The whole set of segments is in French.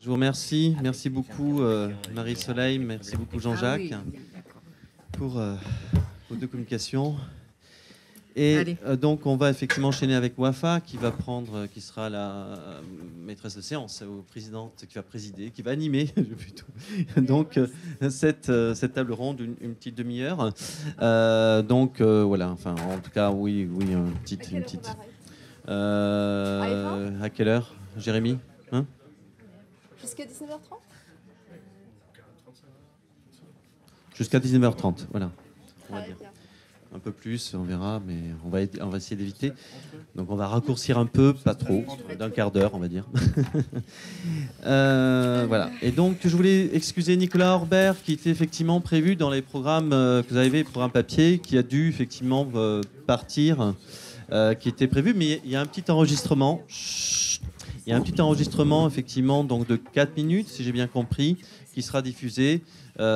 Je vous remercie. Merci beaucoup Marie-Soleil, merci beaucoup Jean-Jacques pour vos deux communications. Et donc on va effectivement enchaîner avec Wafa qui sera la maîtresse de séance, présidente, qui va présider, qui va animer plutôt. Donc cette table ronde, une petite demi-heure. Voilà, enfin en tout cas oui, une petite. À quelle heure, Jérémy, hein? Jusqu'à 19h30 ? Jusqu'à 19h30, voilà. On va dire. Un peu plus, on verra, mais on va essayer d'éviter. Donc on va raccourcir un peu, pas trop, d'un quart d'heure, on va dire. Voilà. Et donc je voulais excuser Nicolas Orbert, qui était effectivement prévu dans les programmes que vous avez, programme papier, qui a dû effectivement partir, qui était prévu, mais il y a un petit enregistrement. Il y a un petit enregistrement effectivement donc de 4 minutes, si j'ai bien compris, qui sera diffusé.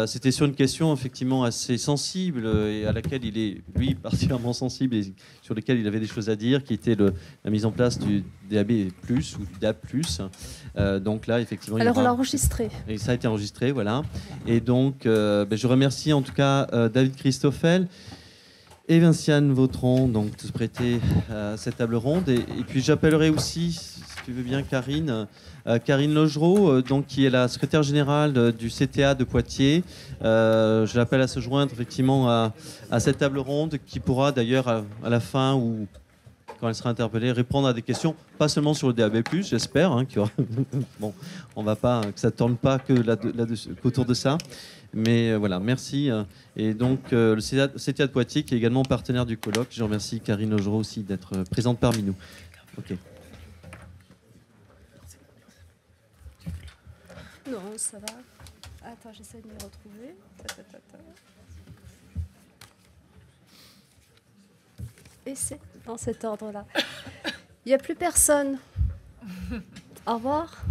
C'était sur une question effectivement assez sensible et à laquelle il est, lui, particulièrement sensible et sur laquelle il avait des choses à dire, qui était la mise en place du DAB+, ou du DAB+. Donc là, effectivement... Alors, on l'a enregistré. Et ça a été enregistré, voilà. Et donc, je remercie en tout cas David Christoffel et Vinciane Vautron donc, de se prêter à cette table ronde. Et puis, j'appellerai aussi, si tu veux bien, Karine Logereau, donc, qui est la secrétaire générale du CTA de Poitiers. Je l'appelle à se joindre effectivement à cette table ronde qui pourra d'ailleurs à la fin ou quand elle sera interpellée répondre à des questions, pas seulement sur le DAB+, j'espère, hein, bon, on va pas que ça tourne pas que qu'autour de ça. Mais voilà, merci. Et donc le CTA de Poitiers qui est également partenaire du colloque. Je remercie Karine Logereau aussi d'être présente parmi nous. Ok. Non, ça va. Attends, j'essaie de m'y retrouver. Et c'est dans cet ordre-là. Il n'y a plus personne. Au revoir.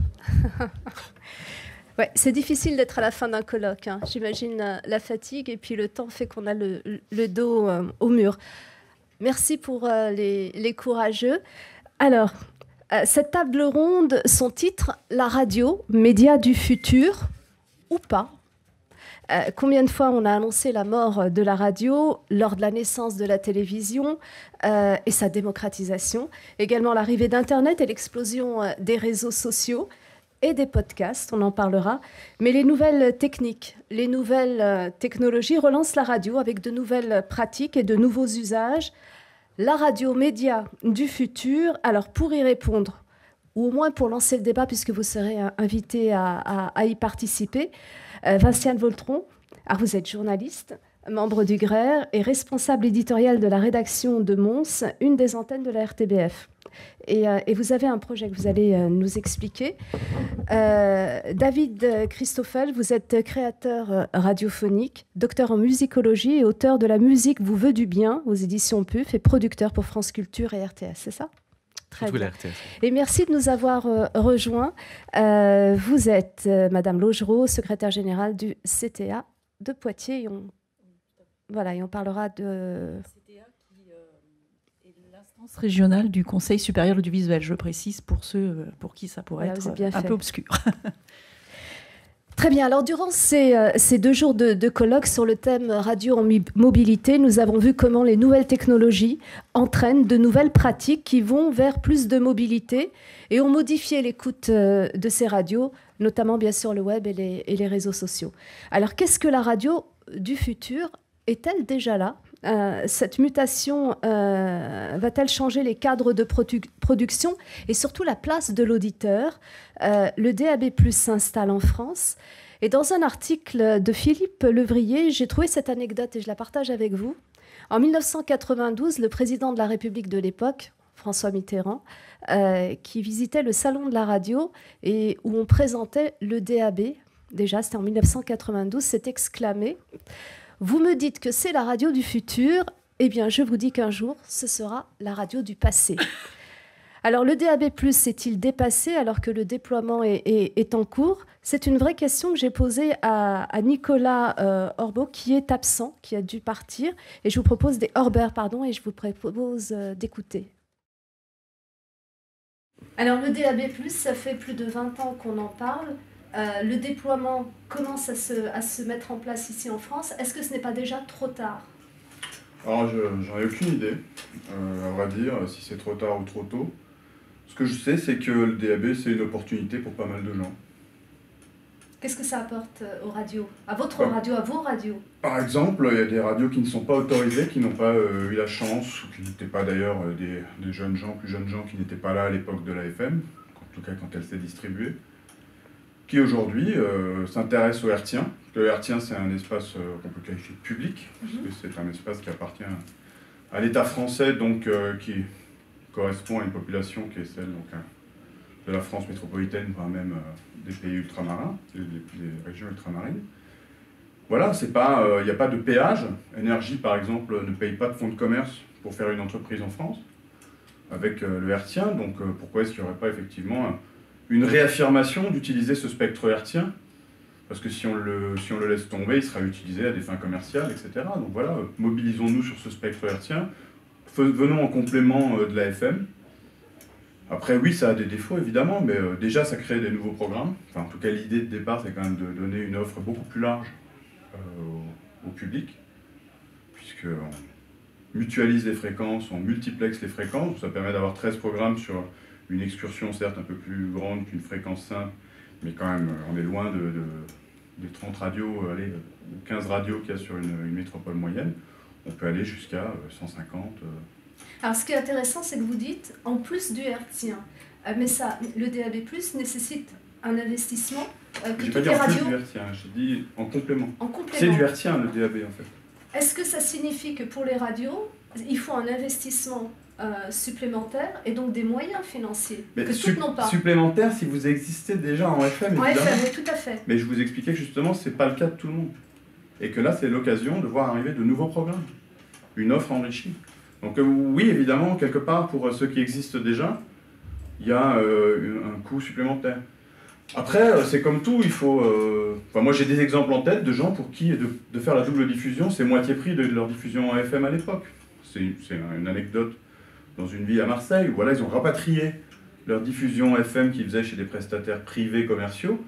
Ouais, c'est difficile d'être à la fin d'un colloque. Hein. J'imagine la fatigue et puis le temps fait qu'on a le dos au mur. Merci pour les courageux. Alors, cette table ronde, son titre, la radio, média du futur, ou pas. Combien de fois on a annoncé la mort de la radio lors de la naissance de la télévision et sa démocratisation, également l'arrivée d'Internet et l'explosion des réseaux sociaux et des podcasts, on en parlera. Mais les nouvelles techniques, les nouvelles technologies relancent la radio avec de nouvelles pratiques et de nouveaux usages. La radio média du futur, alors pour y répondre, ou au moins pour lancer le débat, puisque vous serez invité à y participer, Vinciane Vautron, alors vous êtes journaliste, membre du GRER et responsable éditorial de la rédaction de Mons, une des antennes de la RTBF. Et vous avez un projet que vous allez nous expliquer. David Christoffel, vous êtes créateur radiophonique, docteur en musicologie et auteur de La musique vous veut du bien aux éditions PUF et producteur pour France Culture et RTS, c'est ça ? Très bien. Et merci de nous avoir rejoints. Vous êtes Madame Logereau, secrétaire générale du CTA de Poitiers. Et on parlera de... CTA qui est l'instance régionale du Conseil supérieur audiovisuel, je précise pour ceux pour qui ça pourrait être un peu obscur. Très bien. Alors, durant ces 2 jours de colloque sur le thème radio en mobilité, nous avons vu comment les nouvelles technologies entraînent de nouvelles pratiques qui vont vers plus de mobilité et ont modifié l'écoute de ces radios, notamment bien sûr le web et les réseaux sociaux. Alors, qu'est-ce que la radio du futur ? Est-elle déjà là ? Cette mutation va-t-elle changer les cadres de production et surtout la place de l'auditeur ? Le DAB+ s'installe en France. Et dans un article de Philippe Levrier, j'ai trouvé cette anecdote et je la partage avec vous. En 1992, le président de la République de l'époque, François Mitterrand, qui visitait le salon de la radio et où on présentait le DAB, déjà c'était en 1992, s'est exclamé: vous me dites que c'est la radio du futur, eh bien je vous dis qu'un jour, ce sera la radio du passé. Alors le DAB+, s'est-il dépassé alors que le déploiement est en cours ? C'est une vraie question que j'ai posée à Nicolas Orbeau, qui est absent, qui a dû partir. Et je vous propose et je vous propose d'écouter. Alors le DAB+, ça fait plus de 20 ans qu'on en parle. Le déploiement commence à se mettre en place ici en France. Est-ce que ce n'est pas déjà trop tard? Alors, j'en ai aucune idée, à vrai dire, si c'est trop tard ou trop tôt. Ce que je sais, c'est que le DAB, c'est une opportunité pour pas mal de gens. Qu'est-ce que ça apporte aux radios? À votre radio, à vos radios? Par exemple, il y a des radios qui ne sont pas autorisées, qui n'ont pas eu la chance, ou qui n'étaient pas d'ailleurs des jeunes gens, plus jeunes gens, qui n'étaient pas là à l'époque de la FM, en tout cas quand elle s'est distribuée, qui aujourd'hui s'intéressent au hertzien. Le hertzien, c'est un espace qu'on peut qualifier de public, parce que c'est un espace qui appartient à l'État français, donc qui correspond à une population qui est celle donc, de la France métropolitaine, voire même des pays ultramarins, des régions ultramarines. Voilà, il n'y a pas de péage. Énergie, par exemple, ne paye pas de fonds de commerce pour faire une entreprise en France, avec le hertzien. Donc pourquoi est-ce qu'il n'y aurait pas effectivement une réaffirmation d'utiliser ce spectre hertzien? Parce que si on le laisse tomber, il sera utilisé à des fins commerciales, etc. Donc voilà, mobilisons-nous sur ce spectre hertzien. Venons en complément de la FM. Après, oui, ça a des défauts, évidemment, mais déjà, ça crée des nouveaux programmes. Enfin, en tout cas, l'idée de départ, c'est quand même de donner une offre beaucoup plus large au public, puisqu'on mutualise les fréquences, on multiplexe les fréquences. Ça permet d'avoir 13 programmes sur une excursion, certes, un peu plus grande qu'une fréquence simple, mais quand même, on est loin des 30 radios, ou 15 radios qu'il y a sur une métropole moyenne. On peut aller jusqu'à 150. Alors, ce qui est intéressant, c'est que vous dites, en plus du hertzien, mais ça, le DAB+, nécessite un investissement que toutes les radios... J'ai pas dit en plus du hertzien, j'ai dit en complément. En complément. C'est du hertzien, le DAB, en fait. Est-ce que ça signifie que pour les radios, il faut un investissement supplémentaire et donc des moyens financiers mais que toutes n'ont pas? Supplémentaire si vous existez déjà en FM, en évidemment. FM, oui, tout à fait. Mais je vous expliquais que justement, ce n'est pas le cas de tout le monde. Et que là, c'est l'occasion de voir arriver de nouveaux programmes. Une offre enrichie. Donc oui, évidemment, quelque part, pour ceux qui existent déjà, il y a un coût supplémentaire. Après, c'est comme tout, il faut... Enfin, moi, j'ai des exemples en tête de gens pour qui de faire la double diffusion, c'est moitié prix de leur diffusion en FM à l'époque. C'est une anecdote dans une ville à Marseille, où voilà, ils ont rapatrié leur diffusion FM qu'ils faisaient chez des prestataires privés commerciaux,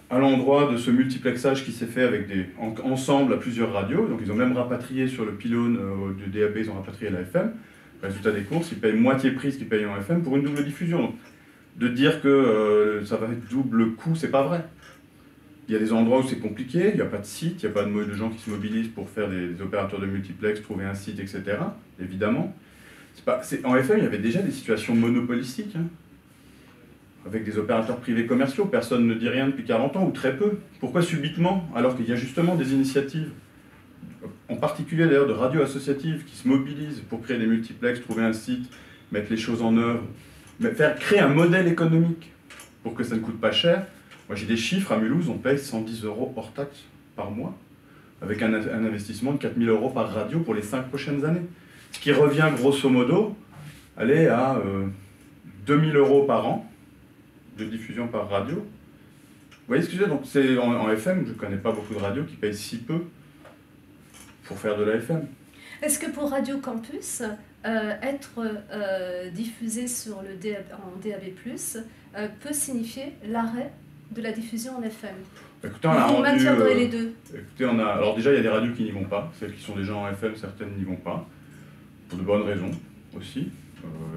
à l'endroit de ce multiplexage qui s'est fait avec ensemble à plusieurs radios. Donc ils ont même rapatrié sur le pylône du DAB, ils ont rapatrié la FM. Résultat des courses, ils payent moitié prix ce qu'ils payent en FM pour une double diffusion. Donc, de dire que ça va être double coût, c'est pas vrai. Il y a des endroits où c'est compliqué, il n'y a pas de site, il n'y a pas de gens qui se mobilisent pour faire des opérateurs de multiplex, trouver un site, etc. Évidemment. En FM, il y avait déjà des situations monopolistiques, hein, avec des opérateurs privés commerciaux. Personne ne dit rien depuis 40 ans, ou très peu. Pourquoi subitement, alors qu'il y a justement des initiatives, en particulier d'ailleurs de radios associatives, qui se mobilisent pour créer des multiplex, trouver un site, mettre les choses en œuvre, créer un modèle économique pour que ça ne coûte pas cher. Moi j'ai des chiffres, à Mulhouse, on paye 110 € hors taxe par mois, avec un investissement de 4 000 € par radio pour les 5 prochaines années. Ce qui revient grosso modo, aller à 2 000 € par an de diffusion par radio. Vous voyez ce que je veux dire? Donc c'est en FM, je ne connais pas beaucoup de radios qui payent si peu pour faire de la FM. Est-ce que pour Radio Campus, être diffusé en DAB+, peut signifier l'arrêt de la diffusion en FM? Écoutez, on maintiendrait les deux. Écoutez, alors déjà, il y a des radios qui n'y vont pas. Celles qui sont déjà en FM, certaines n'y vont pas. Pour de bonnes raisons aussi.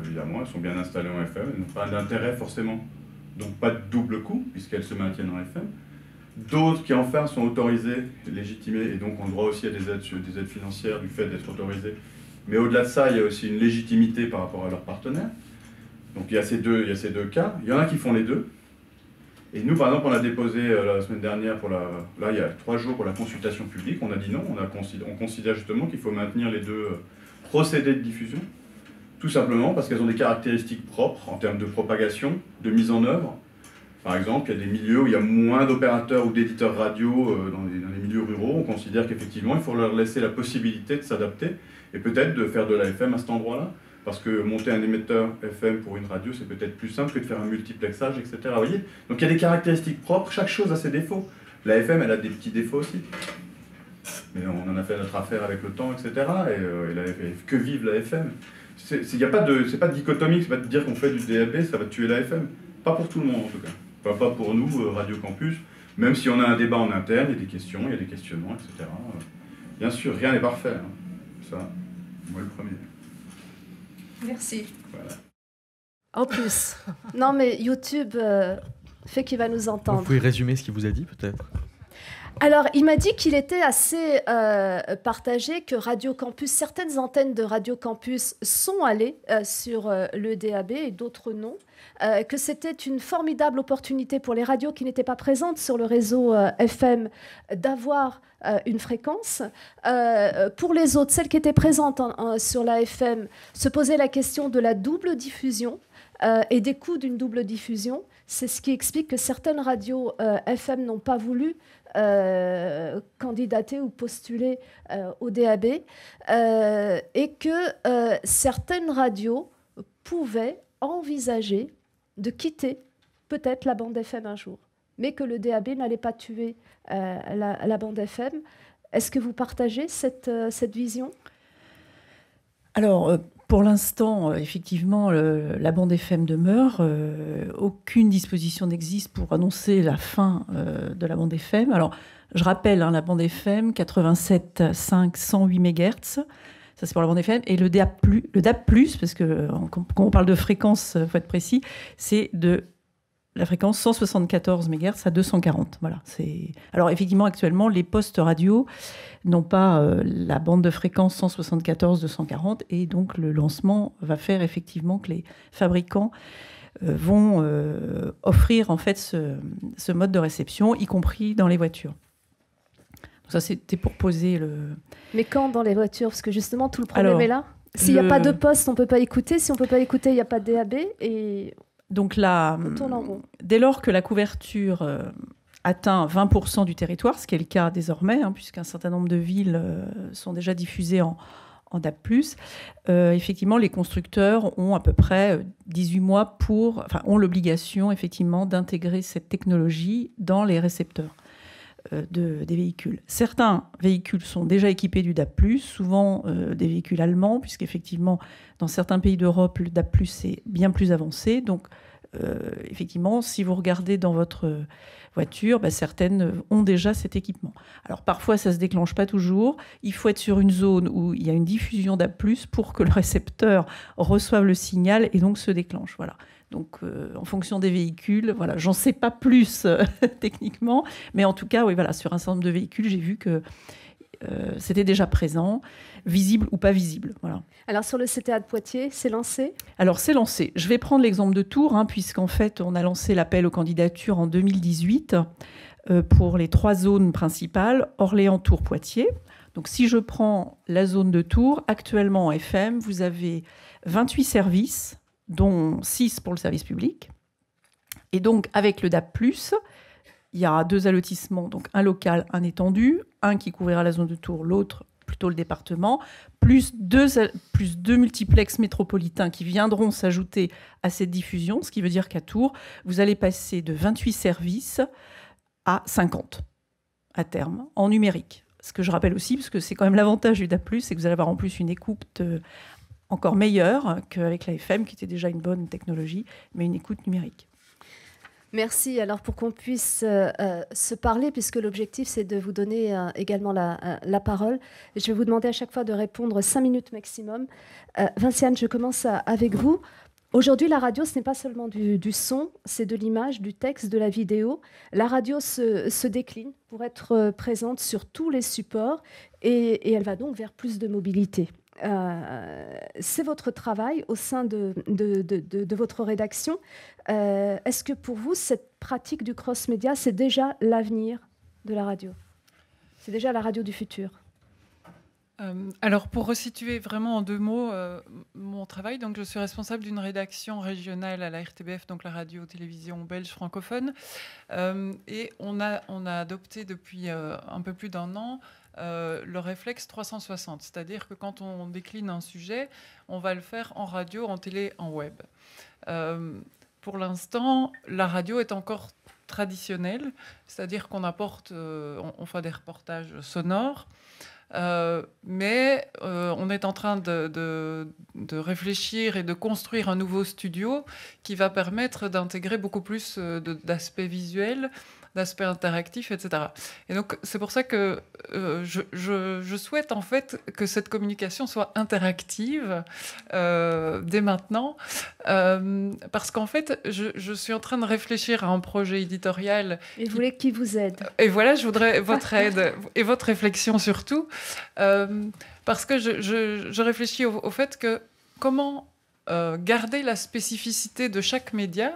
Évidemment, elles sont bien installées en FM. Elles n'ont pas d'intérêt forcément. Donc pas de double coût, puisqu'elles se maintiennent en FM. D'autres qui enfin sont autorisées, légitimées, et donc ont droit aussi à des aides financières du fait d'être autorisées. Mais au-delà de ça, il y a aussi une légitimité par rapport à leurs partenaires. Donc il y a ces deux cas. Il y en a qui font les deux. Et nous, par exemple, on a déposé la semaine dernière, là il y a 3 jours, pour la consultation publique, on a dit non, on considère justement qu'il faut maintenir les deux procédés de diffusion, tout simplement parce qu'elles ont des caractéristiques propres en termes de propagation, de mise en œuvre. Par exemple, il y a des milieux où il y a moins d'opérateurs ou d'éditeurs radio dans les milieux ruraux. On considère qu'effectivement, il faut leur laisser la possibilité de s'adapter et peut-être de faire de la FM à cet endroit-là. Parce que monter un émetteur FM pour une radio, c'est peut-être plus simple que de faire un multiplexage, etc. Vous voyez? Donc il y a des caractéristiques propres, chaque chose a ses défauts. La FM, elle a des petits défauts aussi. Mais on en a fait notre affaire avec le temps, etc. Et que vive la FM? c'est pas dichotomique, c'est pas de dire qu'on fait du DAB, ça va tuer la FM. Pas pour tout le monde en tout cas. Enfin, pas pour nous, Radio Campus, même si on a un débat en interne, il y a des questions, il y a des questionnements, etc. Bien sûr, rien n'est parfait. Hein. Ça, moi le premier. Merci. Voilà. En plus. Non mais YouTube fait qu'il va nous entendre. Vous pouvez résumer ce qu'il vous a dit peut-être ? Alors, il m'a dit qu'il était assez partagé, que Radio Campus, certaines antennes de Radio Campus sont allées sur le DAB et d'autres non, que c'était une formidable opportunité pour les radios qui n'étaient pas présentes sur le réseau FM d'avoir une fréquence. Pour les autres, celles qui étaient présentes sur la FM, se poser la question de la double diffusion et des coûts d'une double diffusion. C'est ce qui explique que certaines radios FM n'ont pas voulu candidater ou postuler au DAB et que certaines radios pouvaient envisager de quitter peut-être la bande FM un jour, mais que le DAB n'allait pas tuer la bande FM. Est-ce que vous partagez cette vision ? Alors, pour l'instant, effectivement, la bande FM demeure. Aucune disposition n'existe pour annoncer la fin de la bande FM. Alors, je rappelle, la bande FM, 87,5, 108 MHz. Ça, c'est pour la bande FM. Et le DAB+, parce que quand on parle de fréquence, il faut être précis, c'est de la fréquence 174 MHz à 240. Voilà. Alors, effectivement, actuellement, les postes radio n'ont pas la bande de fréquence 174-240 et donc le lancement va faire effectivement que les fabricants vont offrir en fait ce mode de réception, y compris dans les voitures. Donc ça, c'était pour poser le... Mais quand dans les voitures ? Parce que justement, tout le problème est là. S'il n'y a pas de poste, on ne peut pas écouter. Si on ne peut pas écouter, il n'y a pas de DAB. Et donc là, on tourne en rond. Dès lors que la couverture atteint 20% du territoire, ce qui est le cas désormais, puisqu'un certain nombre de villes sont déjà diffusées en DAB+, effectivement, les constructeurs ont à peu près 18 mois ont l'obligation, effectivement, d'intégrer cette technologie dans les récepteurs des véhicules. Certains véhicules sont déjà équipés du DAB+, souvent des véhicules allemands, puisqu'effectivement, dans certains pays d'Europe, le DAB+, est bien plus avancé. Donc, effectivement, si vous regardez dans votre voiture, certaines ont déjà cet équipement. Alors, parfois, ça ne se déclenche pas toujours. Il faut être sur une zone où il y a une diffusion DAB+, pour que le récepteur reçoive le signal et donc se déclenche. Voilà. Donc, en fonction des véhicules, voilà, j'en sais pas plus techniquement, mais en tout cas, oui, voilà, sur un certain nombre de véhicules, j'ai vu que c'était déjà présent, visible ou pas visible. Voilà. Alors, sur le CTA de Poitiers, c'est lancé ? Alors, c'est lancé. Je vais prendre l'exemple de Tours, puisqu'en fait, on a lancé l'appel aux candidatures en 2018 pour les 3 zones principales, Orléans, Tours, Poitiers. Donc, si je prends la zone de Tours, actuellement en FM, vous avez 28 services, dont 6 pour le service public. Et donc, avec le DAB+, il y a 2 allotissements, donc un local, un étendu, un qui couvrira la zone de Tours, l'autre plutôt le département, plus deux multiplex métropolitains qui viendront s'ajouter à cette diffusion, ce qui veut dire qu'à Tours, vous allez passer de 28 services à 50 à terme, en numérique. Ce que je rappelle aussi, parce que c'est quand même l'avantage du DAB+, c'est que vous allez avoir en plus une écoute encore meilleure qu'avec la FM, qui était déjà une bonne technologie, mais une écoute numérique. Merci. Alors, pour qu'on puisse se parler, puisque l'objectif, c'est de vous donner également la parole, je vais vous demander à chaque fois de répondre 5 minutes maximum. Vinciane, je commence avec vous. Aujourd'hui, la radio, ce n'est pas seulement du son, c'est de l'image, du texte, de la vidéo. La radio se décline pour être présente sur tous les supports et elle va donc vers plus de mobilité. C'est votre travail au sein de votre rédaction. Est-ce que pour vous, cette pratique du cross-média, c'est déjà l'avenir de la radio ? C'est déjà la radio du futur ? Alors, pour resituer vraiment en 2 mots mon travail, donc je suis responsable d'une rédaction régionale à la RTBF, donc la radio-télévision belge francophone, et on a adopté depuis un peu plus d'1 an le réflexe 360, c'est-à-dire que quand on décline un sujet, on va le faire en radio, en télé, en web. Pour l'instant, la radio est encore traditionnelle, c'est-à-dire qu'on apporte, on fait des reportages sonores, mais on est en train de réfléchir et de construire un nouveau studio qui va permettre d'intégrer beaucoup plus d'aspects visuels, d'aspects interactifs, etc. Et donc, c'est pour ça que je souhaite en fait que cette communication soit interactive dès maintenant, parce qu'en fait, je suis en train de réfléchir à un projet éditorial. Et vous voulez qui vous aide. Et voilà, je voudrais votre aide et votre réflexion surtout, parce que je réfléchis au fait que comment garder la spécificité de chaque média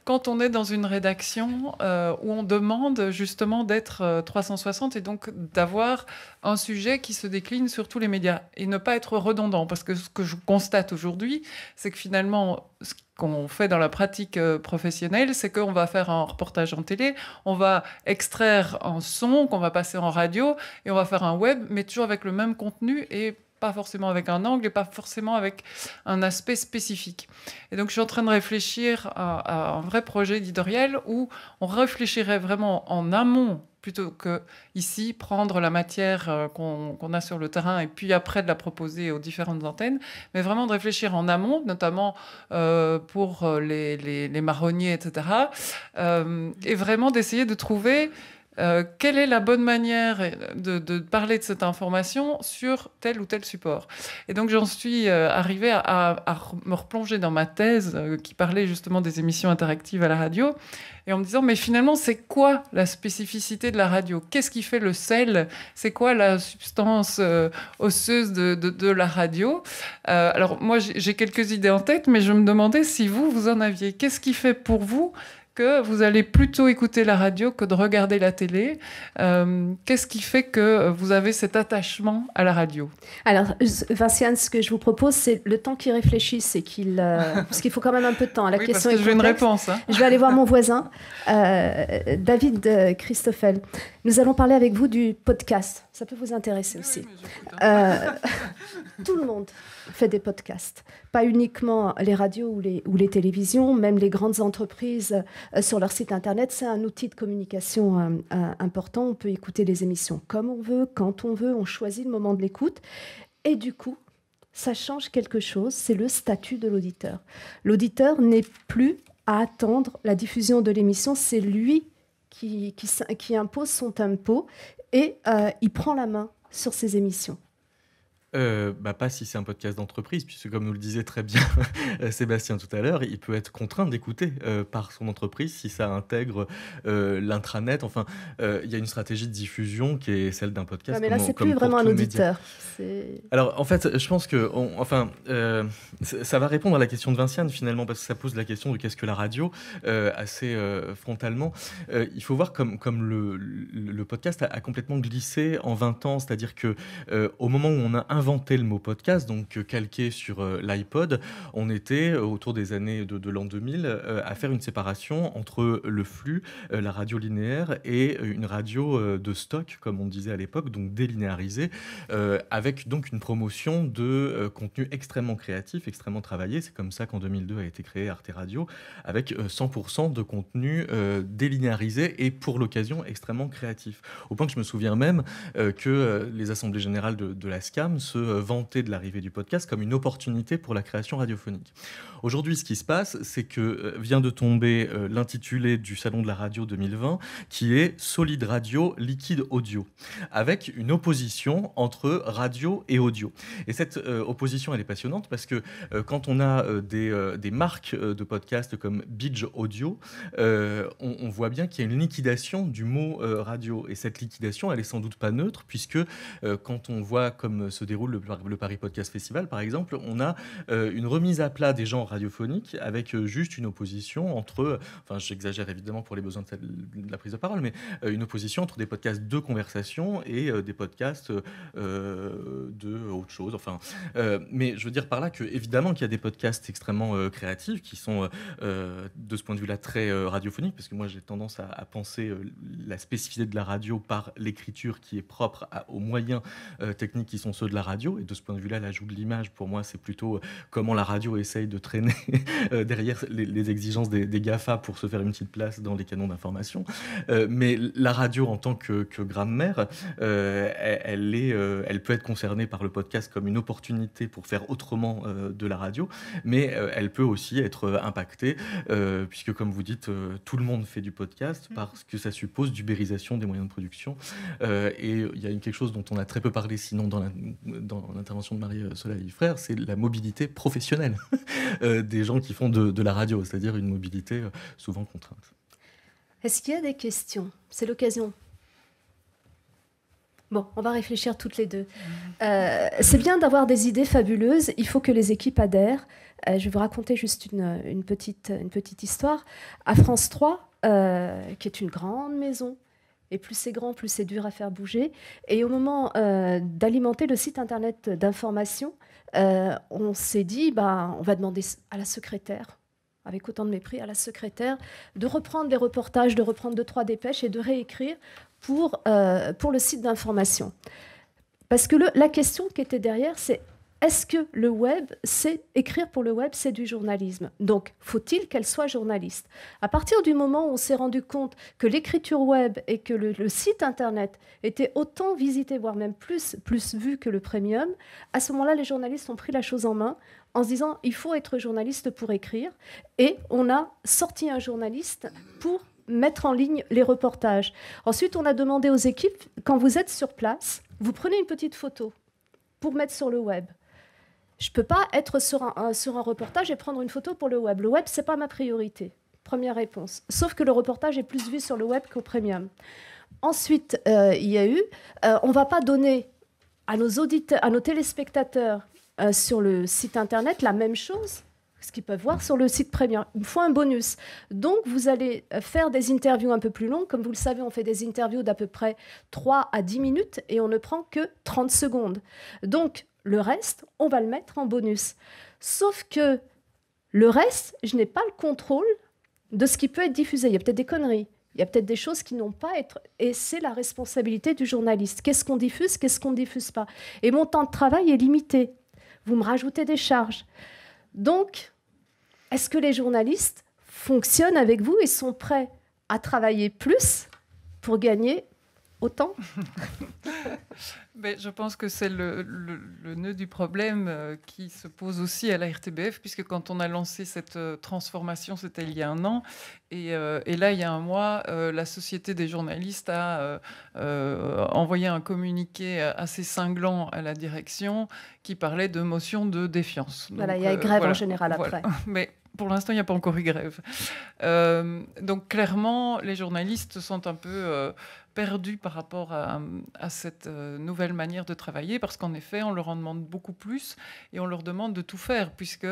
quand on est dans une rédaction où on demande justement d'être 360 et donc d'avoir un sujet qui se décline sur tous les médias et ne pas être redondant. Parce que ce que je constate aujourd'hui, c'est que finalement, ce qu'on fait dans la pratique professionnelle, c'est qu'on va faire un reportage en télé, on va extraire un son qu'on va passer en radio et on va faire un web, mais toujours avec le même contenu et pas forcément avec un angle et pas forcément avec un aspect spécifique. Et donc, je suis en train de réfléchir à un vrai projet éditorial où on réfléchirait vraiment en amont plutôt que ici prendre la matière qu'on a sur le terrain et puis après de la proposer aux différentes antennes, mais vraiment de réfléchir en amont, notamment pour les marronniers, etc. Et vraiment d'essayer de trouver quelle est la bonne manière de parler de cette information sur tel ou tel support. Et donc, j'en suis arrivée à me replonger dans ma thèse qui parlait justement des émissions interactives à la radio et en me disant, mais finalement, c'est quoi la spécificité de la radio? Qu'est-ce qui fait le sel? C'est quoi la substance osseuse de la radio? Alors, moi, j'ai quelques idées en tête, mais je me demandais si vous en aviez. Qu'est-ce qui fait pour vous que vous allez plutôt écouter la radio que de regarder la télé? Qu'est-ce qui fait que vous avez cet attachement à la radio? Alors, Vinciane, ce que je vous propose, c'est le temps qu'il réfléchisse et qu'il... parce qu'il faut quand même un peu de temps. La question parce que est je veux une complexe. réponse. Hein. Je vais aller voir mon voisin, David Christoffel. Nous allons parler avec vous du podcast. Ça peut vous intéresser aussi. Tout le monde fait des podcasts. Pas uniquement les radios ou les télévisions, même les grandes entreprises sur leur site internet. C'est un outil de communication important. On peut écouter les émissions comme on veut, quand on veut. On choisit le moment de l'écoute. Et du coup, ça change quelque chose. C'est le statut de l'auditeur. L'auditeur n'est plus à attendre la diffusion de l'émission. C'est lui qui impose son tempo et il prend la main sur ses émissions. Pas si c'est un podcast d'entreprise, puisque comme nous le disait très bien Sébastien tout à l'heure, il peut être contraint d'écouter par son entreprise si ça intègre l'intranet. Enfin, il y a une stratégie de diffusion qui est celle d'un podcast. Mais là, c'est plus vraiment un auditeur. Alors, en fait, je pense que ça va répondre à la question de Vinciane, finalement, parce que ça pose la question de qu'est-ce que la radio, assez frontalement. Il faut voir comme le podcast a complètement glissé en 20 ans, c'est-à-dire qu'au moment où on a inventé le mot podcast, donc calqué sur l'iPod, on était autour des années de l'an 2000 à faire une séparation entre le flux, la radio linéaire et une radio de stock, comme on disait à l'époque, donc délinéarisée, avec donc une promotion de contenu extrêmement créatif, extrêmement travaillé. C'est comme ça qu'en 2002 a été créé Arte Radio, avec 100% de contenu délinéarisé et pour l'occasion extrêmement créatif. Au point que je me souviens même que les assemblées générales de la SCAM se vanter de l'arrivée du podcast comme une opportunité pour la création radiophonique. Aujourd'hui, ce qui se passe, c'est que vient de tomber l'intitulé du Salon de la Radio 2020, qui est « Solide radio, liquide audio », avec une opposition entre radio et audio. Et cette opposition, elle est passionnante parce que quand on a des marques de podcasts comme Binge Audio, on voit bien qu'il y a une liquidation du mot radio. Et cette liquidation, elle est sans doute pas neutre, puisque quand on voit comme se déroule le Paris Podcast Festival, par exemple, on a une remise à plat des genres radiophoniques avec juste une opposition entre, enfin j'exagère évidemment pour les besoins de la prise de parole, mais une opposition entre des podcasts de conversation et des podcasts de autre chose. Enfin, mais je veux dire par là que évidemment qu'il y a des podcasts extrêmement créatifs qui sont de ce point de vue-là très radiophoniques, parce que moi j'ai tendance à penser la spécificité de la radio par l'écriture qui est propre aux moyens techniques qui sont ceux de la radio. Et de ce point de vue-là, l'ajout de l'image, pour moi, c'est plutôt comment la radio essaye de traîner derrière les exigences des GAFA pour se faire une petite place dans les canons d'information. Mais la radio, en tant que grammaire, elle peut être concernée par le podcast comme une opportunité pour faire autrement de la radio, mais elle peut aussi être impactée, puisque, comme vous dites, tout le monde fait du podcast parce que ça suppose d'ubérisation des moyens de production. Et il y a quelque chose dont on a très peu parlé, sinon dans l'intervention de Marie-Soleil Frère, c'est la mobilité professionnelle des gens qui font de la radio, c'est-à-dire une mobilité souvent contrainte. Est-ce qu'il y a des questions? C'est l'occasion. Bon, on va réfléchir toutes les deux. C'est bien d'avoir des idées fabuleuses. Il faut que les équipes adhèrent. Je vais vous raconter juste une petite histoire. À France 3, qui est une grande maison, et plus c'est grand, plus c'est dur à faire bouger. Et au moment d'alimenter le site internet d'information, on s'est dit, on va demander à la secrétaire, avec autant de mépris, à la secrétaire, de reprendre les reportages, de reprendre 2-3 dépêches et de réécrire pour le site d'information. Parce que la question qui était derrière, c'est est-ce que le web, écrire pour le web, c'est du journalisme? Donc, faut-il qu'elle soit journaliste? À partir du moment où on s'est rendu compte que l'écriture web et que le site internet étaient autant visités, voire même plus vus que le premium, à ce moment-là, les journalistes ont pris la chose en main en se disant il faut être journaliste pour écrire. Et on a sorti un journaliste pour mettre en ligne les reportages. Ensuite, on a demandé aux équipes, quand vous êtes sur place, vous prenez une petite photo pour mettre sur le web. Je ne peux pas être sur un reportage et prendre une photo pour le web. Le web, ce n'est pas ma priorité. Première réponse. Sauf que le reportage est plus vu sur le web qu'au premium. Ensuite, il y a eu, on ne va pas donner à nos auditeurs, à nos téléspectateurs sur le site internet la même chose, ce qu'ils peuvent voir sur le site premium. Il faut un bonus. Donc, vous allez faire des interviews un peu plus longues. Comme vous le savez, on fait des interviews d'à peu près 3 à 10 minutes et on ne prend que 30 secondes. Donc, le reste, on va le mettre en bonus. Sauf que le reste, je n'ai pas le contrôle de ce qui peut être diffusé. Il y a peut-être des conneries. Il y a peut-être des choses qui n'ont pas à être... Et c'est la responsabilité du journaliste. Qu'est-ce qu'on diffuse, qu'est-ce qu'on ne diffuse pas? Et mon temps de travail est limité. Vous me rajoutez des charges. Donc, est-ce que les journalistes fonctionnent avec vous et sont prêts à travailler plus pour gagner autant? Mais je pense que c'est le nœud du problème qui se pose aussi à la RTBF, puisque quand on a lancé cette transformation, c'était il y a 1 an, et là, il y a 1 mois, la Société des journalistes a envoyé un communiqué assez cinglant à la direction qui parlait de motion de défiance. Voilà, il y a grève en général après. Mais pour l'instant, il n'y a pas encore eu grève. Donc clairement, les journalistes sont un peu perdus par rapport à cette nouvelle manière de travailler, parce qu'en effet, on leur en demande beaucoup plus et on leur demande de tout faire, puisque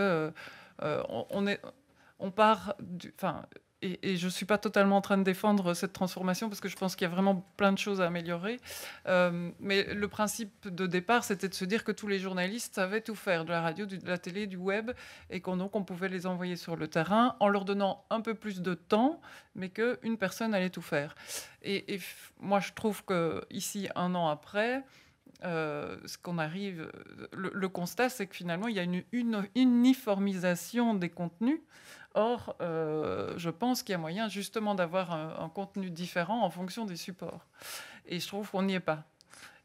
on part du... Et je ne suis pas totalement en train de défendre cette transformation parce que je pense qu'il y a vraiment plein de choses à améliorer. Mais le principe de départ, c'était de se dire que tous les journalistes savaient tout faire, de la radio, de la télé, du web, et donc on pouvait les envoyer sur le terrain en leur donnant un peu plus de temps, mais qu'une personne allait tout faire. Et moi, je trouve qu'ici, 1 an après... ce qu'on arrive, le constat, c'est que finalement, il y a une uniformisation des contenus. Or, je pense qu'il y a moyen justement d'avoir un contenu différent en fonction des supports. Et je trouve qu'on n'y est pas.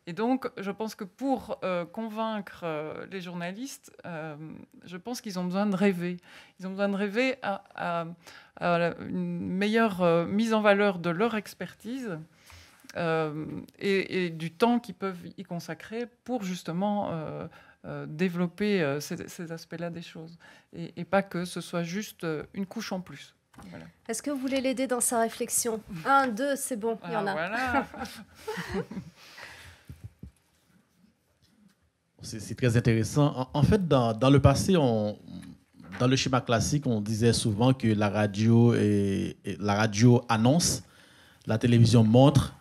Et donc, je pense que pour convaincre les journalistes, je pense qu'ils ont besoin de rêver. Ils ont besoin de rêver à une meilleure mise en valeur de leur expertise. Et du temps qu'ils peuvent y consacrer pour justement développer ces aspects-là des choses. Et pas que ce soit juste une couche en plus. Voilà. Est-ce que vous voulez l'aider dans sa réflexion? 1, 2, c'est bon, il y en a. Voilà. C'est très intéressant. En fait, dans le passé, dans le schéma classique, on disait souvent que la radio annonce, la télévision montre,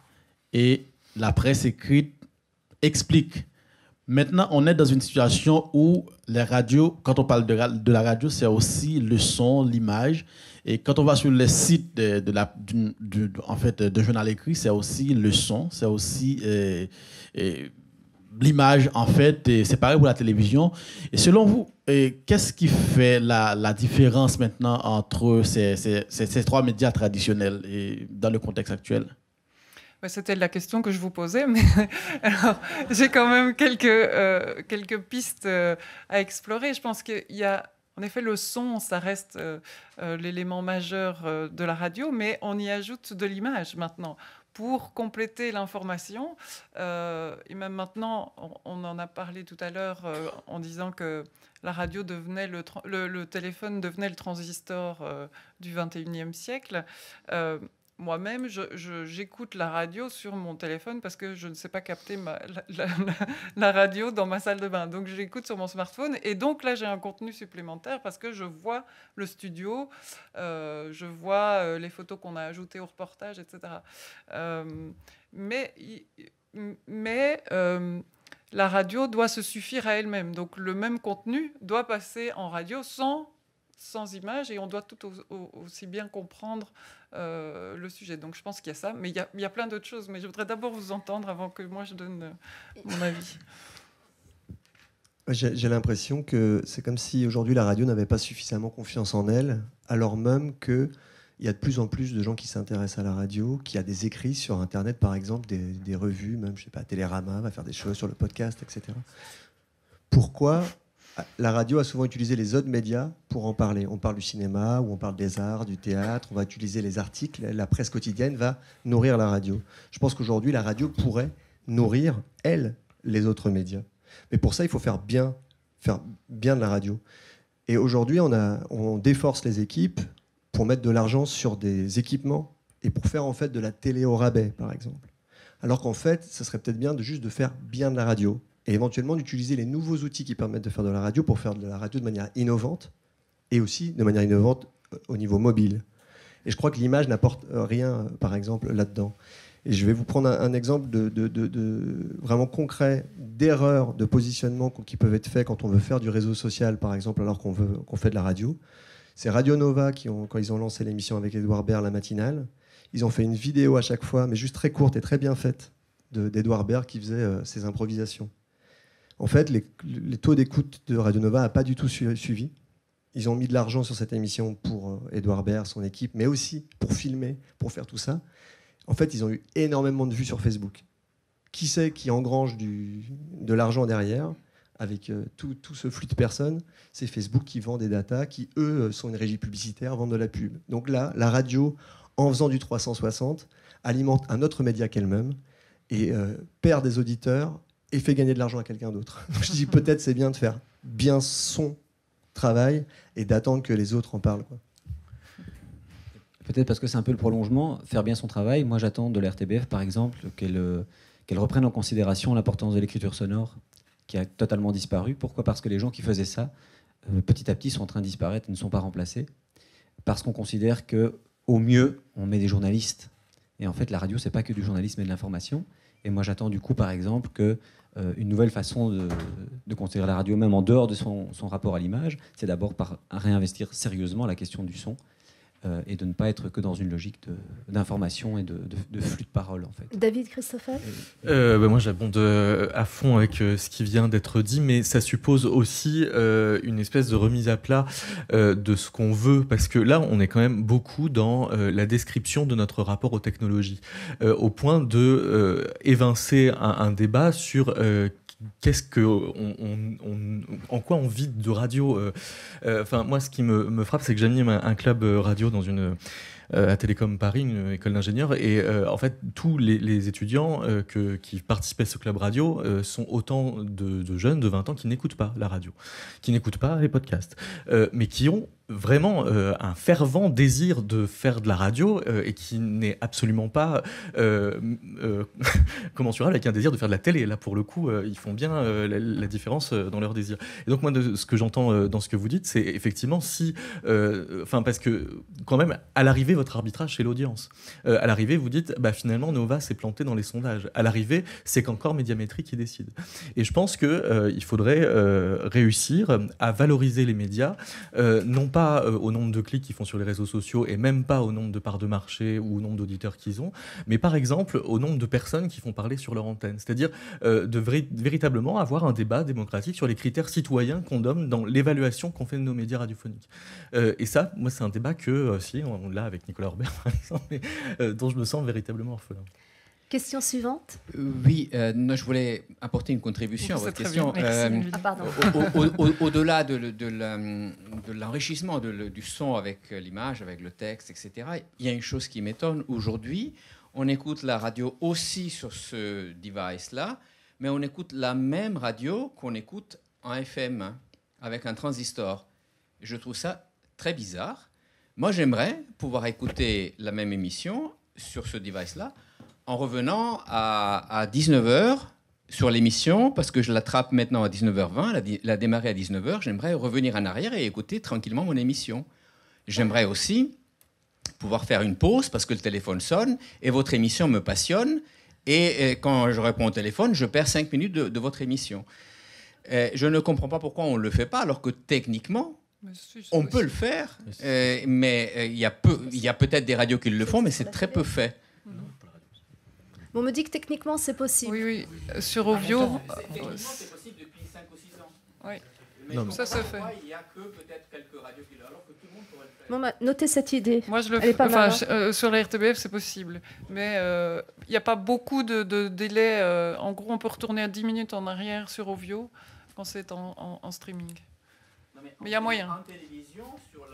et la presse écrite explique. Maintenant, on est dans une situation où les radios, quand on parle de la radio, c'est aussi le son, l'image. Et quand on va sur les sites d'un journal écrit, c'est aussi le son, c'est aussi l'image, en fait, et c'est pareil pour la télévision. Et selon vous, qu'est-ce qui fait la différence maintenant entre ces trois médias traditionnels et dans le contexte actuel? C'était la question que je vous posais, mais alors, j'ai quand même quelques pistes à explorer. Je pense qu'il y a, en effet, le son, ça reste l'élément majeur de la radio, mais on y ajoute de l'image maintenant pour compléter l'information. Et même maintenant, on en a parlé tout à l'heure en disant que la radio devenait le téléphone devenait le transistor du 21e siècle. Moi-même, j'écoute la radio sur mon téléphone parce que je ne sais pas capter la radio dans ma salle de bain. Donc, j'écoute sur mon smartphone. Et donc, là, j'ai un contenu supplémentaire parce que je vois le studio, je vois les photos qu'on a ajoutées au reportage, etc. Mais la radio doit se suffire à elle-même. Donc, le même contenu doit passer en radio sans image et on doit tout aussi bien comprendre le sujet. Donc je pense qu'il y a ça, mais il y a plein d'autres choses. Mais je voudrais d'abord vous entendre avant que moi je donne mon avis. J'ai l'impression que c'est comme si aujourd'hui la radio n'avait pas suffisamment confiance en elle, alors même qu'il y a de plus en plus de gens qui s'intéressent à la radio, qui a des écrits sur Internet, par exemple, des revues, même, je sais pas, Télérama va faire des choses sur le podcast, etc. Pourquoi la radio a souvent utilisé les autres médias pour en parler? On parle du cinéma, ou on parle des arts, du théâtre, on va utiliser les articles, la presse quotidienne va nourrir la radio. Je pense qu'aujourd'hui, la radio pourrait nourrir, elle, les autres médias. Mais pour ça, il faut faire bien de la radio. Et aujourd'hui, on déforce les équipes pour mettre de l'argent sur des équipements et pour faire en fait de la télé au rabais, par exemple. Alors qu'en fait, ça serait peut-être bien de faire bien de la radio et éventuellement d'utiliser les nouveaux outils qui permettent de faire de la radio pour faire de la radio de manière innovante et aussi de manière innovante au niveau mobile. Et je crois que l'image n'apporte rien, par exemple, là-dedans. Et je vais vous prendre un exemple vraiment concret d'erreurs de positionnement qui peuvent être faites quand on veut faire du réseau social, par exemple, alors qu'on fait de la radio. C'est Radio Nova quand ils ont lancé l'émission avec Édouard Baird, la matinale. Ils ont fait une vidéo à chaque fois, mais juste très courte et très bien faite, d'Édouard Baird qui faisait ses improvisations. En fait, les taux d'écoute de Radio Nova n'ont pas du tout suivi. Ils ont mis de l'argent sur cette émission pour Édouard Baird, son équipe, mais aussi pour filmer, pour faire tout ça. En fait, ils ont eu énormément de vues sur Facebook. Qui c'est qui engrange de l'argent derrière avec tout ce flux de personnes? C'est Facebook qui vend des datas, qui, eux, sont une régie publicitaire, vendent de la pub. Donc là, la radio, en faisant du 360, alimente un autre média qu'elle-même et perd des auditeurs et fait gagner de l'argent à quelqu'un d'autre. Donc je dis peut-être c'est bien de faire bien son travail et d'attendre que les autres en parlent, quoi. Peut-être parce que c'est un peu le prolongement, faire bien son travail. Moi, j'attends de la RTBF, par exemple, qu'elle reprenne en considération l'importance de l'écriture sonore, qui a totalement disparu. Pourquoi ? Parce que les gens qui faisaient ça, petit à petit, sont en train de disparaître et ne sont pas remplacés. Parce qu'on considère qu'au mieux, on met des journalistes. Et en fait, la radio, c'est pas que du journalisme et de l'information. Et moi, j'attends du coup, par exemple, qu'une nouvelle façon de considérer la radio, même en dehors de son rapport à l'image, c'est d'abord par réinvestir sérieusement la question du son. Et de ne pas être que dans une logique d'information et de flux de parole, en fait. David Christoffel ? Moi, j'abonde à fond avec ce qui vient d'être dit, mais ça suppose aussi une espèce de remise à plat de ce qu'on veut, parce que là, on est quand même beaucoup dans la description de notre rapport aux technologies, au point de évincer un débat sur qu'est-ce que en quoi on vit de radio. Enfin, moi, ce qui me frappe, c'est que j'anime un club radio dans à Télécom Paris, une école d'ingénieurs, et en fait, tous les étudiants qui participent à ce club radio sont autant de jeunes de 20 ans qui n'écoutent pas la radio, qui n'écoutent pas les podcasts, mais qui ont vraiment un fervent désir de faire de la radio et qui n'est absolument pas commensurable avec un désir de faire de la télé. Là, pour le coup, ils font bien la différence dans leur désir. Et donc, moi, de ce que j'entends dans ce que vous dites, c'est effectivement parce que quand même, à l'arrivée, votre arbitrage, c'est l'audience. À l'arrivée, vous dites, finalement, Nova s'est planté dans les sondages. À l'arrivée, c'est qu'encore Médiamétrie qui décide. Et je pense qu'il faudrait réussir à valoriser les médias, non pas pas au nombre de clics qu'ils font sur les réseaux sociaux et même pas au nombre de parts de marché ou au nombre d'auditeurs qu'ils ont, mais par exemple au nombre de personnes qui font parler sur leur antenne. C'est-à-dire véritablement avoir un débat démocratique sur les critères citoyens qu'on donne dans l'évaluation qu'on fait de nos médias radiophoniques. Et ça, moi, c'est un débat que, si, on l'a avec Nicolas Orbert, par exemple, mais, dont je me sens véritablement orphelin. Question suivante. Oui, non, je voulais apporter une contribution à votre question. Pardon. Au-delà de l'enrichissement du son avec l'image, avec le texte, etc., il y a une chose qui m'étonne. Aujourd'hui, on écoute la radio aussi sur ce device-là, mais on écoute la même radio qu'on écoute en FM, hein, avec un transistor. Je trouve ça très bizarre. Moi, j'aimerais pouvoir écouter la même émission sur ce device-là, en revenant à 19h sur l'émission, parce que je l'attrape maintenant à 19h20, elle a démarré à 19h, j'aimerais revenir en arrière et écouter tranquillement mon émission. J'aimerais aussi pouvoir faire une pause, parce que le téléphone sonne, et votre émission me passionne, et quand je réponds au téléphone, je perds 5 minutes de votre émission. Je ne comprends pas pourquoi on ne le fait pas, alors que techniquement, on peut le faire, mais il y a peut-être des radios qui le font, mais c'est très peu fait. On me dit que techniquement, c'est possible. Oui, sur Ovio... Techniquement, c'est possible depuis 5 ou 6 ans. Oui, mais ça se fait. Il n'y a que peut-être quelques radios qui le font, alors que tout le monde pourrait le faire. Bon, bah, notez cette idée. Moi, je le fais. Sur la RTBF, c'est possible. Mais il n'y a pas beaucoup de délai. En gros, on peut retourner à 10 minutes en arrière sur Ovio quand c'est en streaming. Mais il y a moyen. En télévision, sur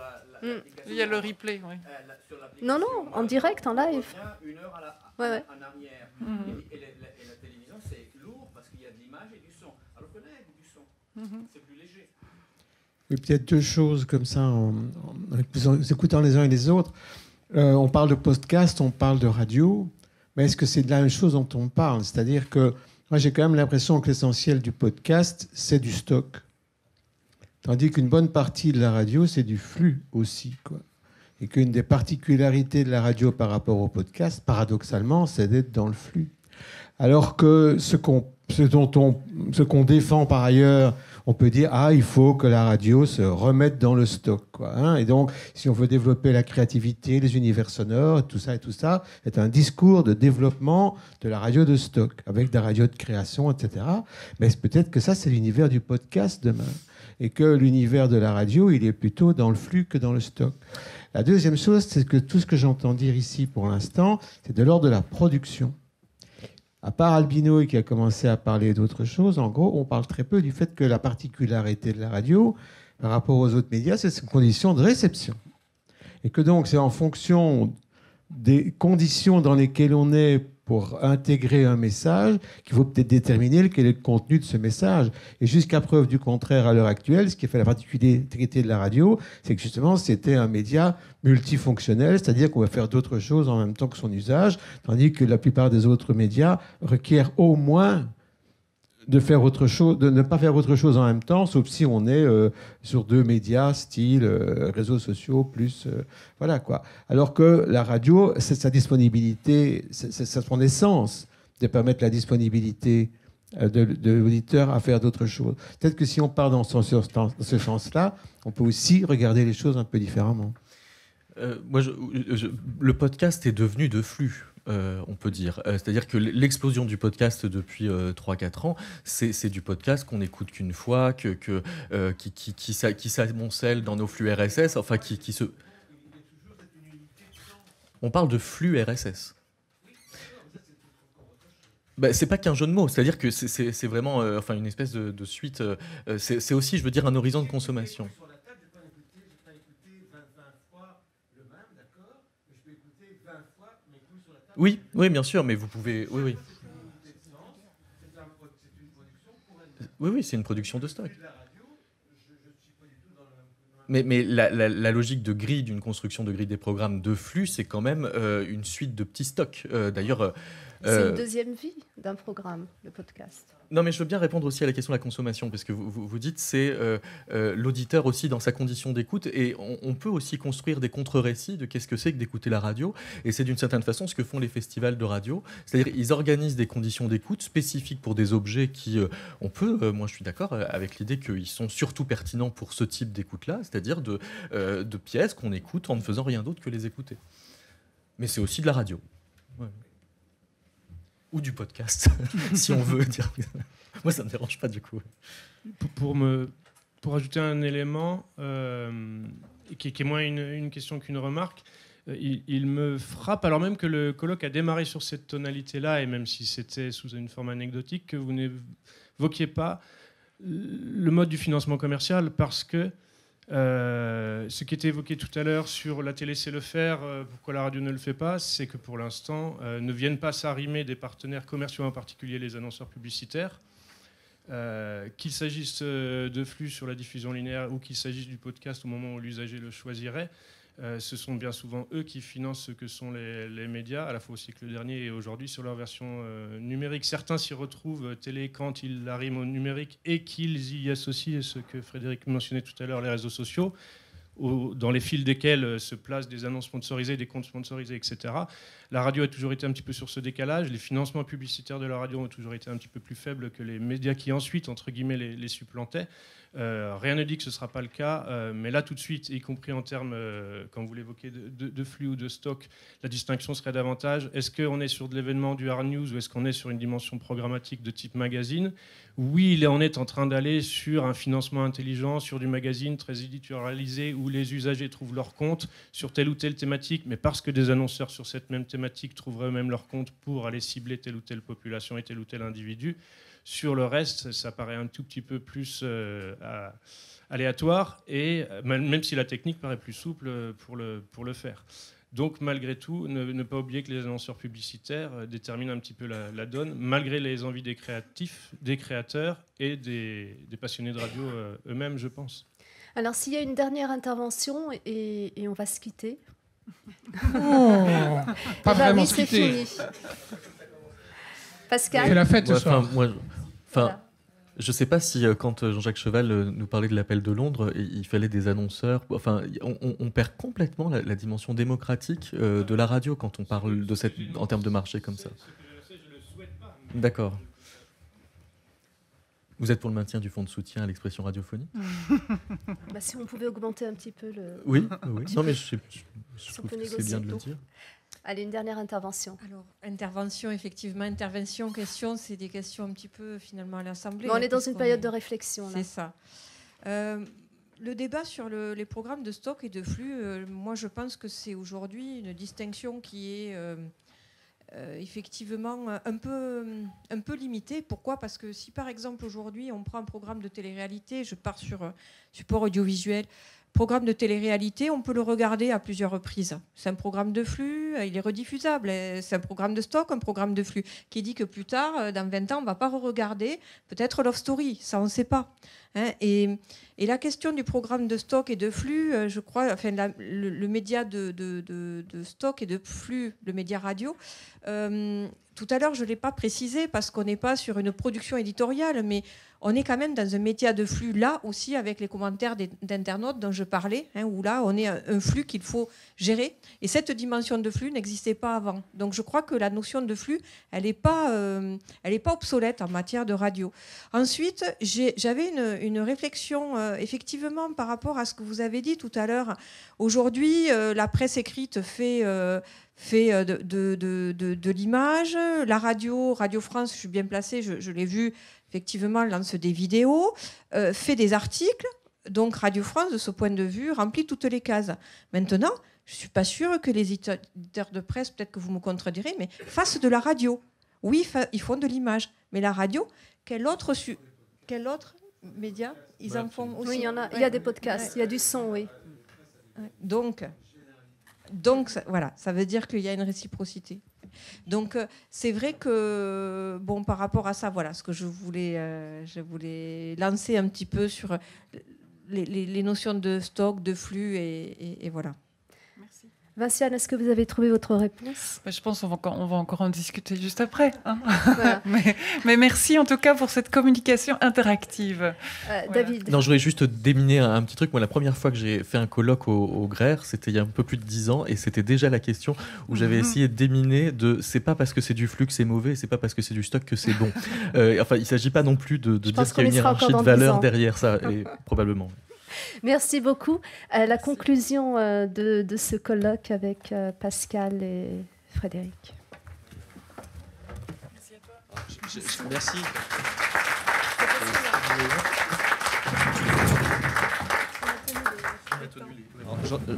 il y a le replay, oui. Non, en direct, en live. Une heure en arrière. Et la télévision, c'est lourd parce qu'il y a de l'image et du son. Alors que là, il y a du son. C'est plus léger. Oui, peut-être deux choses comme ça, en écoutant les uns et les autres. On parle de podcast, on parle de radio, mais est-ce que c'est de la même chose dont on parle? C'est-à-dire que moi, j'ai quand même l'impression que l'essentiel du podcast, c'est du stock. Tandis qu'une bonne partie de la radio, c'est du flux aussi, quoi. Et qu'une des particularités de la radio par rapport au podcast, paradoxalement, c'est d'être dans le flux. Alors que ce qu'on défend par ailleurs, on peut dire il faut que la radio se remette dans le stock, quoi, hein. Et donc, si on veut développer la créativité, les univers sonores, tout ça, c'est un discours de développement de la radio de stock, avec des radios de création, etc. Mais peut-être que ça, c'est l'univers du podcast demain. Et que l'univers de la radio, il est plutôt dans le flux que dans le stock. La deuxième chose, c'est que tout ce que j'entends dire ici pour l'instant, c'est de l'ordre de la production. À part Albino qui a commencé à parler d'autres choses, en gros, on parle très peu du fait que la particularité de la radio, par rapport aux autres médias, c'est ses conditions de réception. Et que donc, c'est en fonction des conditions dans lesquelles on est pour intégrer un message qu'il faut peut-être déterminer quel est le contenu de ce message. Et jusqu'à preuve du contraire, à l'heure actuelle, ce qui fait la particularité de la radio, c'est que justement, c'était un média multifonctionnel, c'est-à-dire qu'on va faire d'autres choses en même temps que son usage, tandis que la plupart des autres médias requièrent au moins de faire autre chose, de ne pas faire autre chose en même temps, sauf si on est sur deux médias, style réseaux sociaux, plus voilà quoi. Alors que la radio, c'est sa disponibilité, c'est son essence de permettre la disponibilité de l'auditeur à faire d'autres choses. Peut-être que si on part dans ce sens-là, on peut aussi regarder les choses un peu différemment. Moi, le podcast est devenu de flux. On peut dire. C'est-à-dire que l'explosion du podcast depuis 3-4 ans, c'est du podcast qu'on n'écoute qu'une fois, qui s'amoncelle dans nos flux RSS, enfin qui se... On parle de flux RSS. C'est pas qu'un jeu de mots, c'est-à-dire que c'est vraiment une espèce de suite. C'est aussi, je veux dire, un horizon de consommation. Oui, bien sûr, mais vous pouvez... Oui, c'est une production de stock. Mais la logique de grille, d'une construction de grille des programmes de flux, c'est quand même une suite de petits stocks. D'ailleurs, C'est une deuxième vie d'un programme, le podcast. Non, mais je veux bien répondre aussi à la question de la consommation, parce que vous dites c'est l'auditeur aussi dans sa condition d'écoute, et on peut aussi construire des contre-récits de qu'est-ce que c'est que d'écouter la radio, et c'est d'une certaine façon ce que font les festivals de radio, c'est-à-dire ils organisent des conditions d'écoute spécifiques pour des objets qui, moi je suis d'accord avec l'idée qu'ils sont surtout pertinents pour ce type d'écoute-là, c'est-à-dire de pièces qu'on écoute en ne faisant rien d'autre que les écouter. Mais c'est aussi de la radio. Ouais. Ou du podcast, si on veut dire. Moi, ça ne me dérange pas du coup. Pour ajouter un élément qui est moins une question qu'une remarque, il me frappe, alors même que le colloque a démarré sur cette tonalité-là, et même si c'était sous une forme anecdotique, que vous n'évoquiez pas le mode du financement commercial, parce que ce qui était évoqué tout à l'heure sur la télé sait le faire, pourquoi la radio ne le fait pas, c'est que pour l'instant ne viennent pas s'arrimer des partenaires commerciaux, en particulier les annonceurs publicitaires, qu'il s'agisse de flux sur la diffusion linéaire ou qu'il s'agisse du podcast au moment où l'usager le choisirait. Ce sont bien souvent eux qui financent ce que sont les médias, à la fois au siècle dernier et aujourd'hui sur leur version numérique. Certains s'y retrouvent télé quand ils arrivent au numérique et qu'ils y associent ce que Frédéric mentionnait tout à l'heure, les réseaux sociaux, dans les fils desquels se placent des annonces sponsorisées, des comptes sponsorisés, etc. La radio a toujours été un petit peu sur ce décalage. Les financements publicitaires de la radio ont toujours été un petit peu plus faibles que les médias qui ensuite, entre guillemets, les supplantaient. Rien ne dit que ce ne sera pas le cas, mais là tout de suite, y compris en termes, quand vous l'évoquez, de flux ou de stock, la distinction serait davantage, est-ce qu'on est sur de l'événement du hard news ou est-ce qu'on est sur une dimension programmatique de type magazine? Oui, on est en train d'aller sur un financement intelligent, sur du magazine très éditorialisé où les usagers trouvent leur compte sur telle ou telle thématique, mais parce que des annonceurs sur cette même thématique trouveraient eux-mêmes leur compte pour aller cibler telle ou telle population et tel ou tel individu. Sur le reste, ça paraît un tout petit peu plus aléatoire, et même si la technique paraît plus souple pour le faire. Donc malgré tout, ne pas oublier que les annonceurs publicitaires déterminent un petit peu la donne, malgré les envies des créatifs, des créateurs et des passionnés de radio eux-mêmes, je pense. Alors s'il y a une dernière intervention, et on va se quitter. Pas vraiment se quitter. Pascal. C'est la fête ce soir. Voilà. Je ne sais pas si quand Jean-Jacques Cheval nous parlait de l'appel de Londres, il fallait des annonceurs. Enfin, on perd complètement la dimension démocratique de la radio quand on parle en termes de marché comme ça. D'accord. Vous êtes pour le maintien du fonds de soutien à l'expression radiophonique ? Si on pouvait augmenter un petit peu le... Oui. Non, mais je trouve que c'est bien de le dire. Allez, une dernière intervention. Alors, intervention, question, c'est des questions un petit peu finalement à l'Assemblée. On est dans une période de réflexion. C'est ça. Le débat sur les programmes de stock et de flux, moi je pense que c'est aujourd'hui une distinction qui est effectivement un peu limitée. Pourquoi ? Parce que si par exemple aujourd'hui on prend un programme de télé-réalité, je pars sur support audiovisuel, programme de télé-réalité, on peut le regarder à plusieurs reprises. C'est un programme de flux, il est rediffusable. C'est un programme de stock, un programme de flux. Qui dit que plus tard, dans 20 ans, on ne va pas re-regarder peut-être Love Story. Ça, on ne sait pas. Et la question du programme de stock et de flux, je crois, enfin, le média de stock et de flux, le média radio, tout à l'heure, je ne l'ai pas précisé parce qu'on n'est pas sur une production éditoriale, mais on est quand même dans un média de flux, là aussi, avec les commentaires d'internautes dont je parlais, où là, on est un flux qu'il faut gérer. Et cette dimension de flux n'existait pas avant. Donc, je crois que la notion de flux, elle n'est pas obsolète en matière de radio. Ensuite, j'avais une réflexion, effectivement, par rapport à ce que vous avez dit tout à l'heure. Aujourd'hui, la presse écrite fait de l'image. La Radio France, je suis bien placée, je l'ai vu, effectivement, lance des vidéos, fait des articles. Donc Radio France, de ce point de vue, remplit toutes les cases. Maintenant, je ne suis pas sûre que les éditeurs de presse, peut-être que vous me contredirez, mais fassent de la radio. Oui, ils font de l'image. Mais la radio, quel autre média ils en font aussi? Oui, il y a des podcasts, il y a du son, oui. Donc voilà, ça veut dire qu'il y a une réciprocité. Donc c'est vrai que par rapport à ça, voilà ce que je voulais lancer un petit peu sur les notions de stock, de flux et voilà. Merci. Vinciane, est-ce que vous avez trouvé votre réponse? Je pense qu'on va encore en discuter juste après. Hein. Voilà. mais merci en tout cas pour cette communication interactive. David. Non, je voulais juste déminer un petit truc. Moi, la première fois que j'ai fait un colloque au GRER, c'était il y a un peu plus de 10 ans, et c'était déjà la question où j'avais essayé de déminer de c'est pas parce que c'est du flux que c'est mauvais, c'est pas parce que c'est du stock que c'est bon. Enfin, il s'agit pas non plus de dire qu'il y a une hiérarchie de valeur derrière ça, et probablement. Merci beaucoup. La conclusion de ce colloque avec Pascal et Frédéric. Merci à toi. Merci.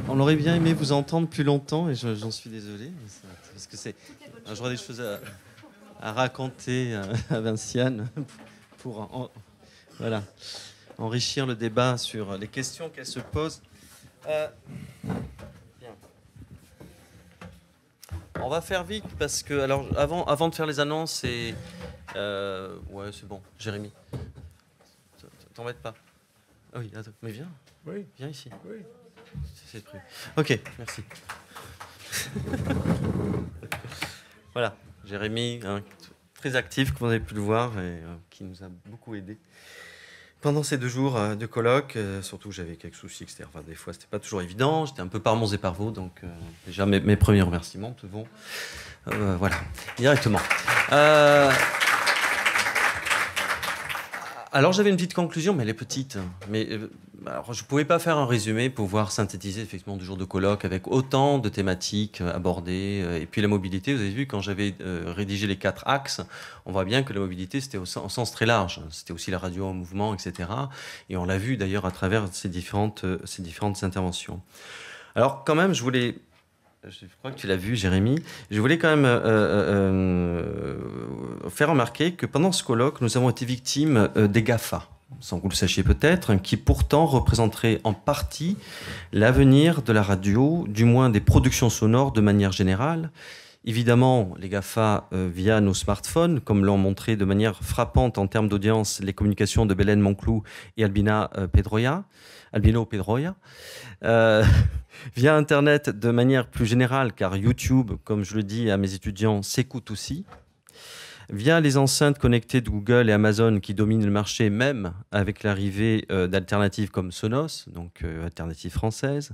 On aurait bien aimé vous entendre plus longtemps et j'en suis désolé. Parce que j'aurais des choses à raconter à Vinciane pour voilà. Enrichir le débat sur les questions qu'elle se pose. Bien. On va faire vite parce que, alors, avant de faire les annonces, ouais, c'est bon, Jérémy. T'embête pas. Ah oui, attends, mais viens. Oui. Viens ici. Oui. C'est prévu. Ok, merci. Voilà, Jérémy, très actif, comme vous avez pu le voir, et qui nous a beaucoup aidés. Pendant ces 2 jours de colloque, surtout j'avais quelques soucis, etc. Enfin, des fois, c'était pas toujours évident. J'étais un peu par Mons et par Vaux, donc déjà mes premiers remerciements te vont, voilà, directement. Alors j'avais une petite conclusion, mais elle est petite. Mais alors, je ne pouvais pas faire un résumé pour pouvoir synthétiser effectivement 2 jours de colloque avec autant de thématiques abordées. Et puis la mobilité, vous avez vu, quand j'avais rédigé les 4 axes, on voit bien que la mobilité, c'était au sens très large. C'était aussi la radio en mouvement, etc. Et on l'a vu d'ailleurs à travers ces différentes interventions. Alors quand même, je crois que tu l'as vu, Jérémy. Je voulais quand même faire remarquer que pendant ce colloque, nous avons été victimes des GAFA, sans que vous le sachiez peut-être, qui pourtant représenteraient en partie l'avenir de la radio, du moins des productions sonores de manière générale. Évidemment, les GAFA via nos smartphones, comme l'ont montré de manière frappante en termes d'audience les communications de Bélène Monclou et Albino Pedroia. Via Internet de manière plus générale, car YouTube, comme je le dis à mes étudiants, s'écoute aussi. Via les enceintes connectées de Google et Amazon qui dominent le marché, même avec l'arrivée d'alternatives comme Sonos, donc alternatives françaises.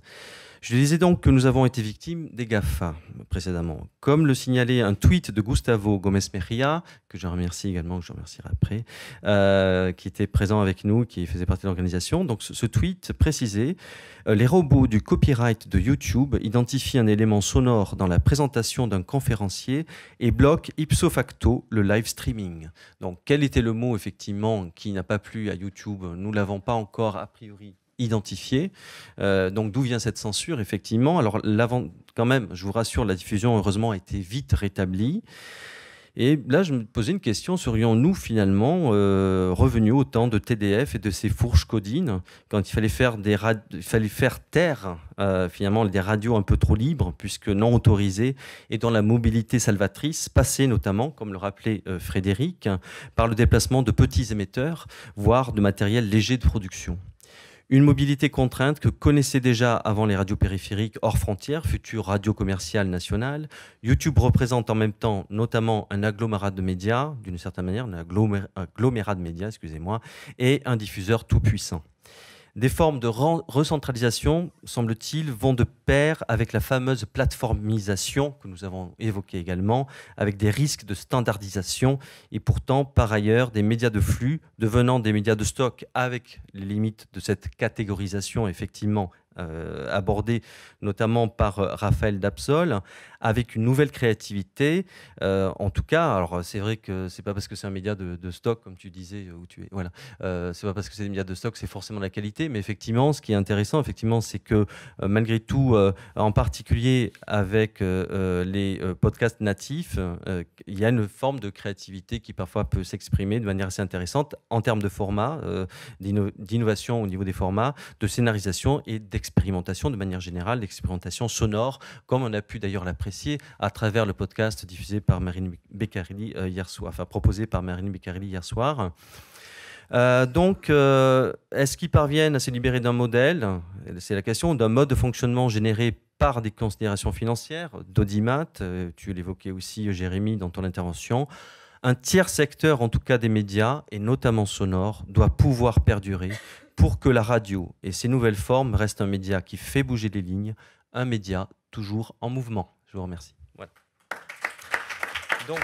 Je disais donc que nous avons été victimes des GAFA précédemment. Comme le signalait un tweet de Gustavo Gomes Mejia, que je remercie également, que je remercierai après, qui était présent avec nous, qui faisait partie de l'organisation. Donc ce tweet précisait les robots du copyright de YouTube identifient un élément sonore dans la présentation d'un conférencier et bloquent ipso facto le live streaming. Donc quel était le mot effectivement qui n'a pas plu à YouTube? Nous ne l'avons pas encore a priori identifié. Donc d'où vient cette censure effectivement? Alors quand même, je vous rassure, la diffusion heureusement a été vite rétablie. Et là, je me posais une question, serions-nous finalement revenus au temps de TDF et de ces fourches codines, quand il fallait faire taire finalement des radios un peu trop libres, puisque non autorisées, et dont la mobilité salvatrice passait notamment, comme le rappelait Frédéric, par le déplacement de petits émetteurs, voire de matériel léger de production. Une mobilité contrainte que connaissaient déjà avant les radios périphériques hors frontières, futures radios commerciales nationales. YouTube représente en même temps notamment un agglomérat de médias, d'une certaine manière, un agglomérat de médias, excusez-moi, et un diffuseur tout puissant. Des formes de recentralisation, semble-t-il, vont de pair avec la fameuse plateformisation que nous avons évoquée également, avec des risques de standardisation et pourtant, par ailleurs, des médias de flux devenant des médias de stock avec les limites de cette catégorisation, effectivement, abordée notamment par Raphaël Dapsol, avec une nouvelle créativité. En tout cas, alors c'est vrai que c'est pas parce que c'est un média de stock, comme tu disais, où tu es, voilà, c'est pas parce que c'est des médias de stock, c'est forcément la qualité, mais effectivement, ce qui est intéressant, effectivement, c'est que malgré tout, en particulier avec les podcasts natifs, il y a une forme de créativité qui parfois peut s'exprimer de manière assez intéressante en termes de format, d'innovation au niveau des formats, de scénarisation et d'expérimentation de manière générale, d'expérimentation sonore, comme on a pu d'ailleurs l'apprécier à travers le podcast diffusé par Marine Beccarelli hier soir, enfin proposé par Marine Beccarelli hier soir. Donc, est-ce qu'ils parviennent à se libérer d'un modèle? C'est la question, d'un mode de fonctionnement généré par des considérations financières, d'audimat, tu l'évoquais aussi, Jérémy, dans ton intervention. Un tiers secteur, en tout cas des médias, et notamment sonore, doit pouvoir perdurer pour que la radio et ses nouvelles formes restent un média qui fait bouger les lignes, un média toujours en mouvement. Je vous remercie. Voilà. Donc,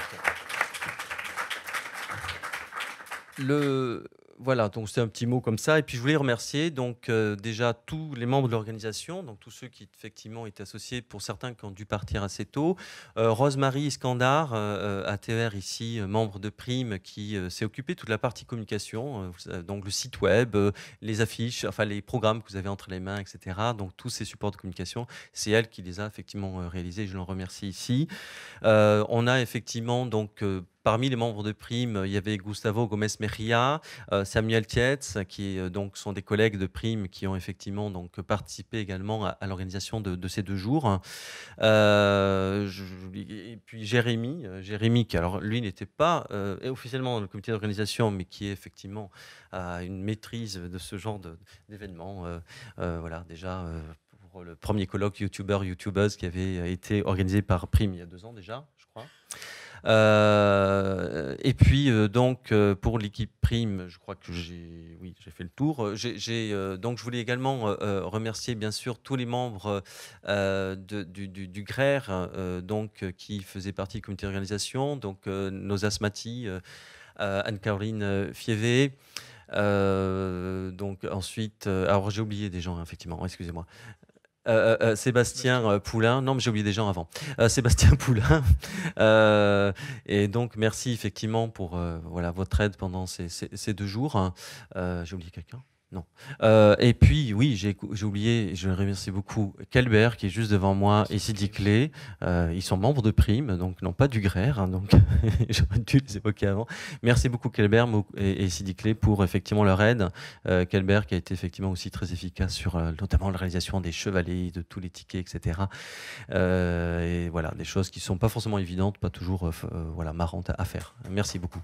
voilà, donc c'est un petit mot comme ça. Et puis je voulais remercier donc déjà tous les membres de l'organisation, donc tous ceux qui effectivement étaient associés, pour certains qui ont dû partir assez tôt. Rosemary Iskandar, ATR ici, membre de Prime, qui s'est occupée de toute la partie communication, donc le site web, les affiches, enfin les programmes que vous avez entre les mains, etc. Donc tous ces supports de communication, c'est elle qui les a effectivement réalisés. Je l'en remercie ici. On a effectivement donc parmi les membres de Prime, il y avait Gustavo Gomez Mejia, Samuel Tietz, qui donc sont des collègues de Prime qui ont effectivement donc participé également à l'organisation de ces 2 jours. Et puis Jérémy, qui alors lui n'était pas officiellement dans le comité d'organisation, mais qui effectivement a une maîtrise de ce genre d'événements. Voilà, déjà pour le premier colloque YouTubers qui avait été organisé par Prime il y a 2 ans déjà, je crois. Et puis donc pour l'équipe Prime, je crois que j'ai fait le tour. Donc je voulais également remercier bien sûr tous les membres du GRER donc qui faisaient partie du comité d'organisation, donc nos asthmati, Anne-Caroline Fievé. Donc ensuite, alors j'ai oublié des gens effectivement, excusez-moi. Sébastien Poulain, non mais j'ai oublié des gens avant. Sébastien Poulain, et donc merci effectivement pour voilà, votre aide pendant ces 2 jours. J'ai oublié quelqu'un ? Non. Et puis, oui, j'ai oublié, je remercie beaucoup Kelbert qui est juste devant moi et Sidi Clé. Ils sont membres de Prime, donc non pas du GRER, hein, donc j'aurais dû les évoquer avant. Merci beaucoup Kelbert et Sidi Clé pour effectivement leur aide. Kelbert qui a été effectivement aussi très efficace sur notamment la réalisation des chevalets, de tous les tickets, etc. Et voilà, des choses qui ne sont pas forcément évidentes, pas toujours voilà, marrantes à faire. Merci beaucoup.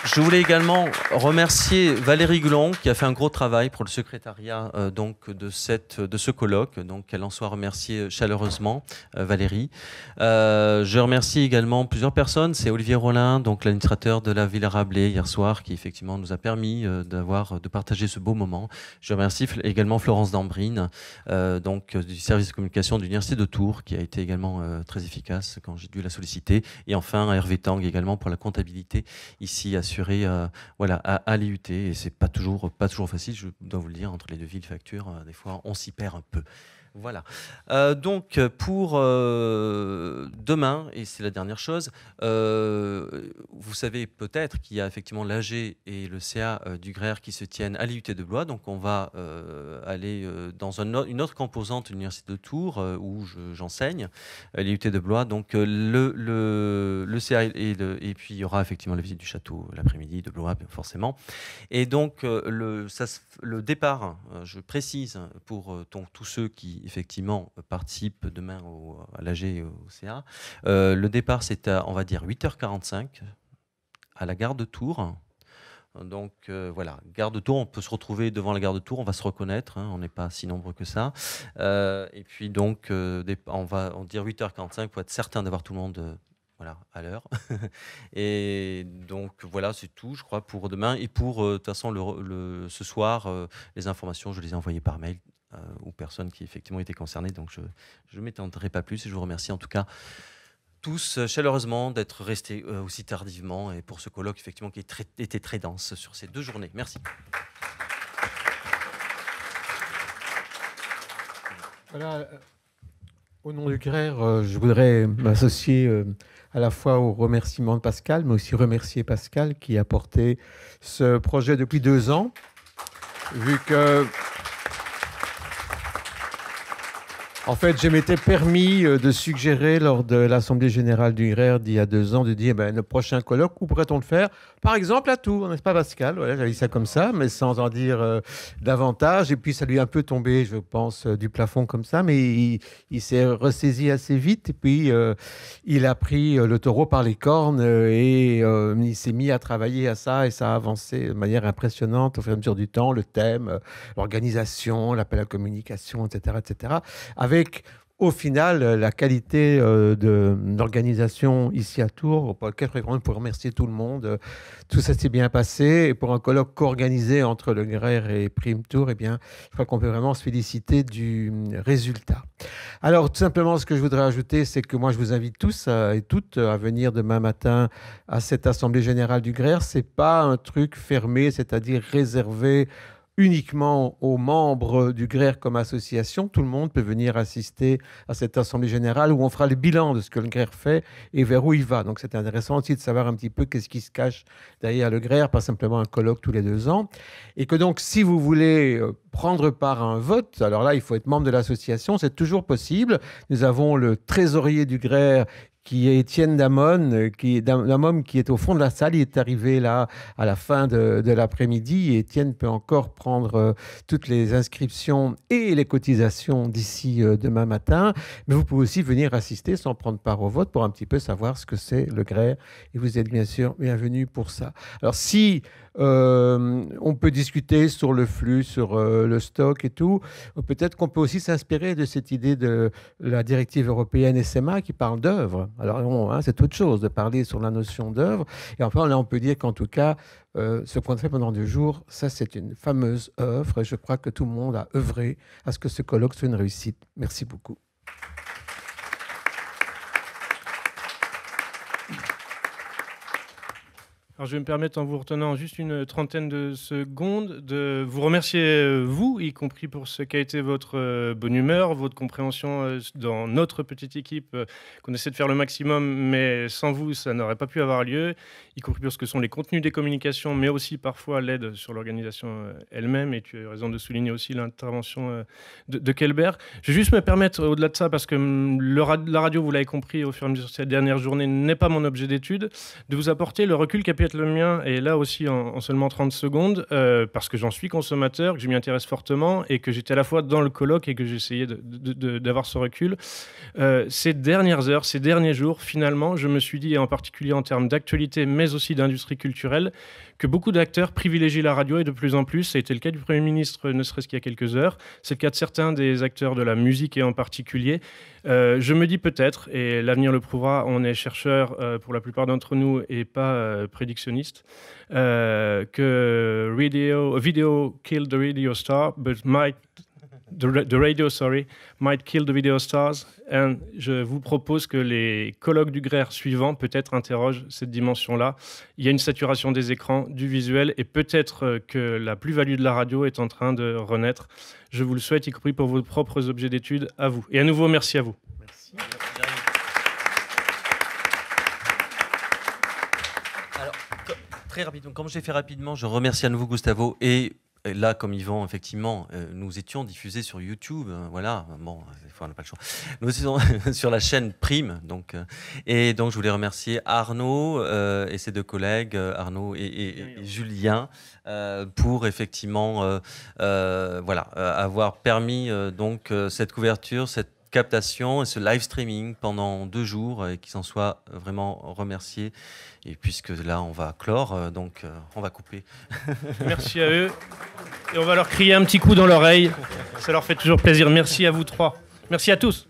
Je voulais également remercier Valérie Goulon qui a fait un gros travail pour le secrétariat donc de ce colloque. Donc qu'elle en soit remerciée chaleureusement, Valérie. Je remercie également plusieurs personnes. C'est Olivier Rollin, donc l'administrateur de la Villa Rabelais hier soir, qui effectivement nous a permis de partager ce beau moment. Je remercie également Florence Dambrine, donc du service de communication de l'Université de Tours, qui a été également très efficace quand j'ai dû la solliciter. Et enfin Hervé Tang également pour la comptabilité ici assurée voilà, à l'IUT. Et c'est pas toujours facile, je dois vous le dire, entre les 2 villes factures, des fois on s'y perd un peu. Voilà. Donc pour demain, et c'est la dernière chose, vous savez peut-être qu'il y a effectivement l'AG et le CA du GRER qui se tiennent à l'IUT de Blois. Donc on va aller dans une autre composante de l'Université de Tours où j'enseigne, l'IUT de Blois. Donc le CA et puis il y aura effectivement la visite du château l'après-midi de Blois, forcément. Et donc le départ, je précise pour tous ceux qui effectivement participent demain à l'AG et au CA. Le départ, c'est à, on va dire, 8h45 à la gare de Tours. Donc voilà, gare de Tours, on peut se retrouver devant la gare de Tours, on va se reconnaître, hein, on n'est pas si nombreux que ça. Et puis donc, on va dire 8h45 pour être certain d'avoir tout le monde voilà, à l'heure. Et donc voilà, c'est tout, je crois, pour demain. Et pour, de toute façon, ce soir, les informations, je les ai envoyées par mail aux personnes qui effectivement étaient concernées. Donc je ne m'étendrai pas plus et je vous remercie en tout cas tous chaleureusement d'être restés aussi tardivement et pour ce colloque effectivement qui était très dense sur ces 2 journées. Merci. Voilà, au nom du GRER, je voudrais m'associer à la fois au remerciement de Pascal, mais aussi remercier Pascal qui a porté ce projet depuis 2 ans, vu que En fait, je m'étais permis de suggérer lors de l'Assemblée générale du GRER d'il y a 2 ans de dire le prochain colloque, où pourrait-on le faire? Par exemple, à Tours, n'est-ce pas, Pascal? Voilà, j'avais dit ça comme ça, mais sans en dire davantage. Et puis, ça lui est un peu tombé, je pense, du plafond comme ça, mais il s'est ressaisi assez vite. Et puis, il a pris le taureau par les cornes et il s'est mis à travailler à ça. Et ça a avancé de manière impressionnante au fur et à mesure du temps, le thème, l'organisation, l'appel à la communication, etc., etc. Avec au final la qualité d'organisation ici à Tours, pour lequel on peut remercier tout le monde. Tout ça s'est bien passé. Et pour un colloque co-organisé entre le GRER et Prime Tours, eh bien, je crois qu'on peut vraiment se féliciter du résultat. Alors, tout simplement, ce que je voudrais ajouter, c'est que moi, je vous invite tous et toutes à venir demain matin à cette Assemblée générale du GRER. Ce n'est pas un truc fermé, c'est-à-dire réservé uniquement aux membres du GRER comme association. Tout le monde peut venir assister à cette assemblée générale où on fera le bilan de ce que le GRER fait et vers où il va. Donc c'est intéressant aussi de savoir un petit peu qu'est-ce qui se cache derrière le GRER, pas simplement un colloque tous les 2 ans. Et que donc si vous voulez prendre part à un vote, alors là il faut être membre de l'association, c'est toujours possible. Nous avons le trésorier du GRER qui est Étienne Damon, qui est au fond de la salle. Il est arrivé là à la fin de l'après-midi. Et Étienne peut encore prendre toutes les inscriptions et les cotisations d'ici demain matin. Mais vous pouvez aussi venir assister sans prendre part au vote pour un petit peu savoir ce que c'est le GRER. Et vous êtes bien sûr bienvenus pour ça. Alors si on peut discuter sur le flux, sur le stock et tout, peut-être qu'on peut aussi s'inspirer de cette idée de la directive européenne SMA qui parle d'œuvre. Alors, c'est autre chose de parler sur la notion d'œuvre. Et enfin, là, on peut dire qu'en tout cas, ce qu'on a fait pendant 2 jours, ça, c'est une fameuse œuvre. Et je crois que tout le monde a œuvré à ce que ce colloque soit une réussite. Merci beaucoup. Alors, je vais me permettre, en vous retenant juste une trentaine de secondes, de vous remercier, vous, y compris pour ce qu'a été votre bonne humeur, votre compréhension dans notre petite équipe, qu'on essaie de faire le maximum, mais sans vous, ça n'aurait pas pu avoir lieu, y compris pour ce que sont les contenus des communications, mais aussi parfois l'aide sur l'organisation elle-même. Et tu as raison de souligner aussi l'intervention de Kelbert. Je vais juste me permettre, au-delà de ça, parce que la radio, vous l'avez compris au fur et à mesure de cette dernière journée, n'est pas mon objet d'étude, de vous apporter le recul qu'a pu être le mien, et là aussi en seulement 30 secondes, parce que j'en suis consommateur, que je m'y intéresse fortement, et que j'étais à la fois dans le colloque et que j'essayais d'avoir ce recul. Ces dernières heures, ces derniers jours, finalement, je me suis dit, et en particulier en termes d'actualité, mais aussi d'industrie culturelle, que beaucoup d'acteurs privilégient la radio, et de plus en plus, ça a été le cas du Premier ministre, ne serait-ce qu'il y a quelques heures, c'est le cas de certains des acteurs de la musique et en particulier. Je me dis peut-être, et l'avenir le prouvera, on est chercheurs pour la plupart d'entre nous et pas prédictionnistes, que video killed the radio star, but the radio, might kill the video stars. Et je vous propose que les colloques du GRER suivants peut-être interrogent cette dimension-là. Il y a une saturation des écrans, du visuel, et peut-être que la plus-value de la radio est en train de renaître. Je vous le souhaite, y compris pour vos propres objets d'études, à vous. Et à nouveau, merci à vous. Merci. Alors, très rapidement, comme j'ai fait rapidement, je remercie à nouveau Gustavo et là, comme Yvan, effectivement, nous étions diffusés sur YouTube. Voilà, bon, des fois, on n'a pas le choix. Nous étions sur la chaîne Prime. Donc, et donc, je voulais remercier Arnaud et ses 2 collègues, Arnaud et Julien, pour effectivement avoir permis donc, cette couverture, cette captation et ce live streaming pendant 2 jours et qu'ils s'en soient vraiment remerciés. Et puisque là, on va clore, donc on va couper. Merci à eux. Et on va leur crier un petit coup dans l'oreille. Ça leur fait toujours plaisir. Merci à vous 3. Merci à tous.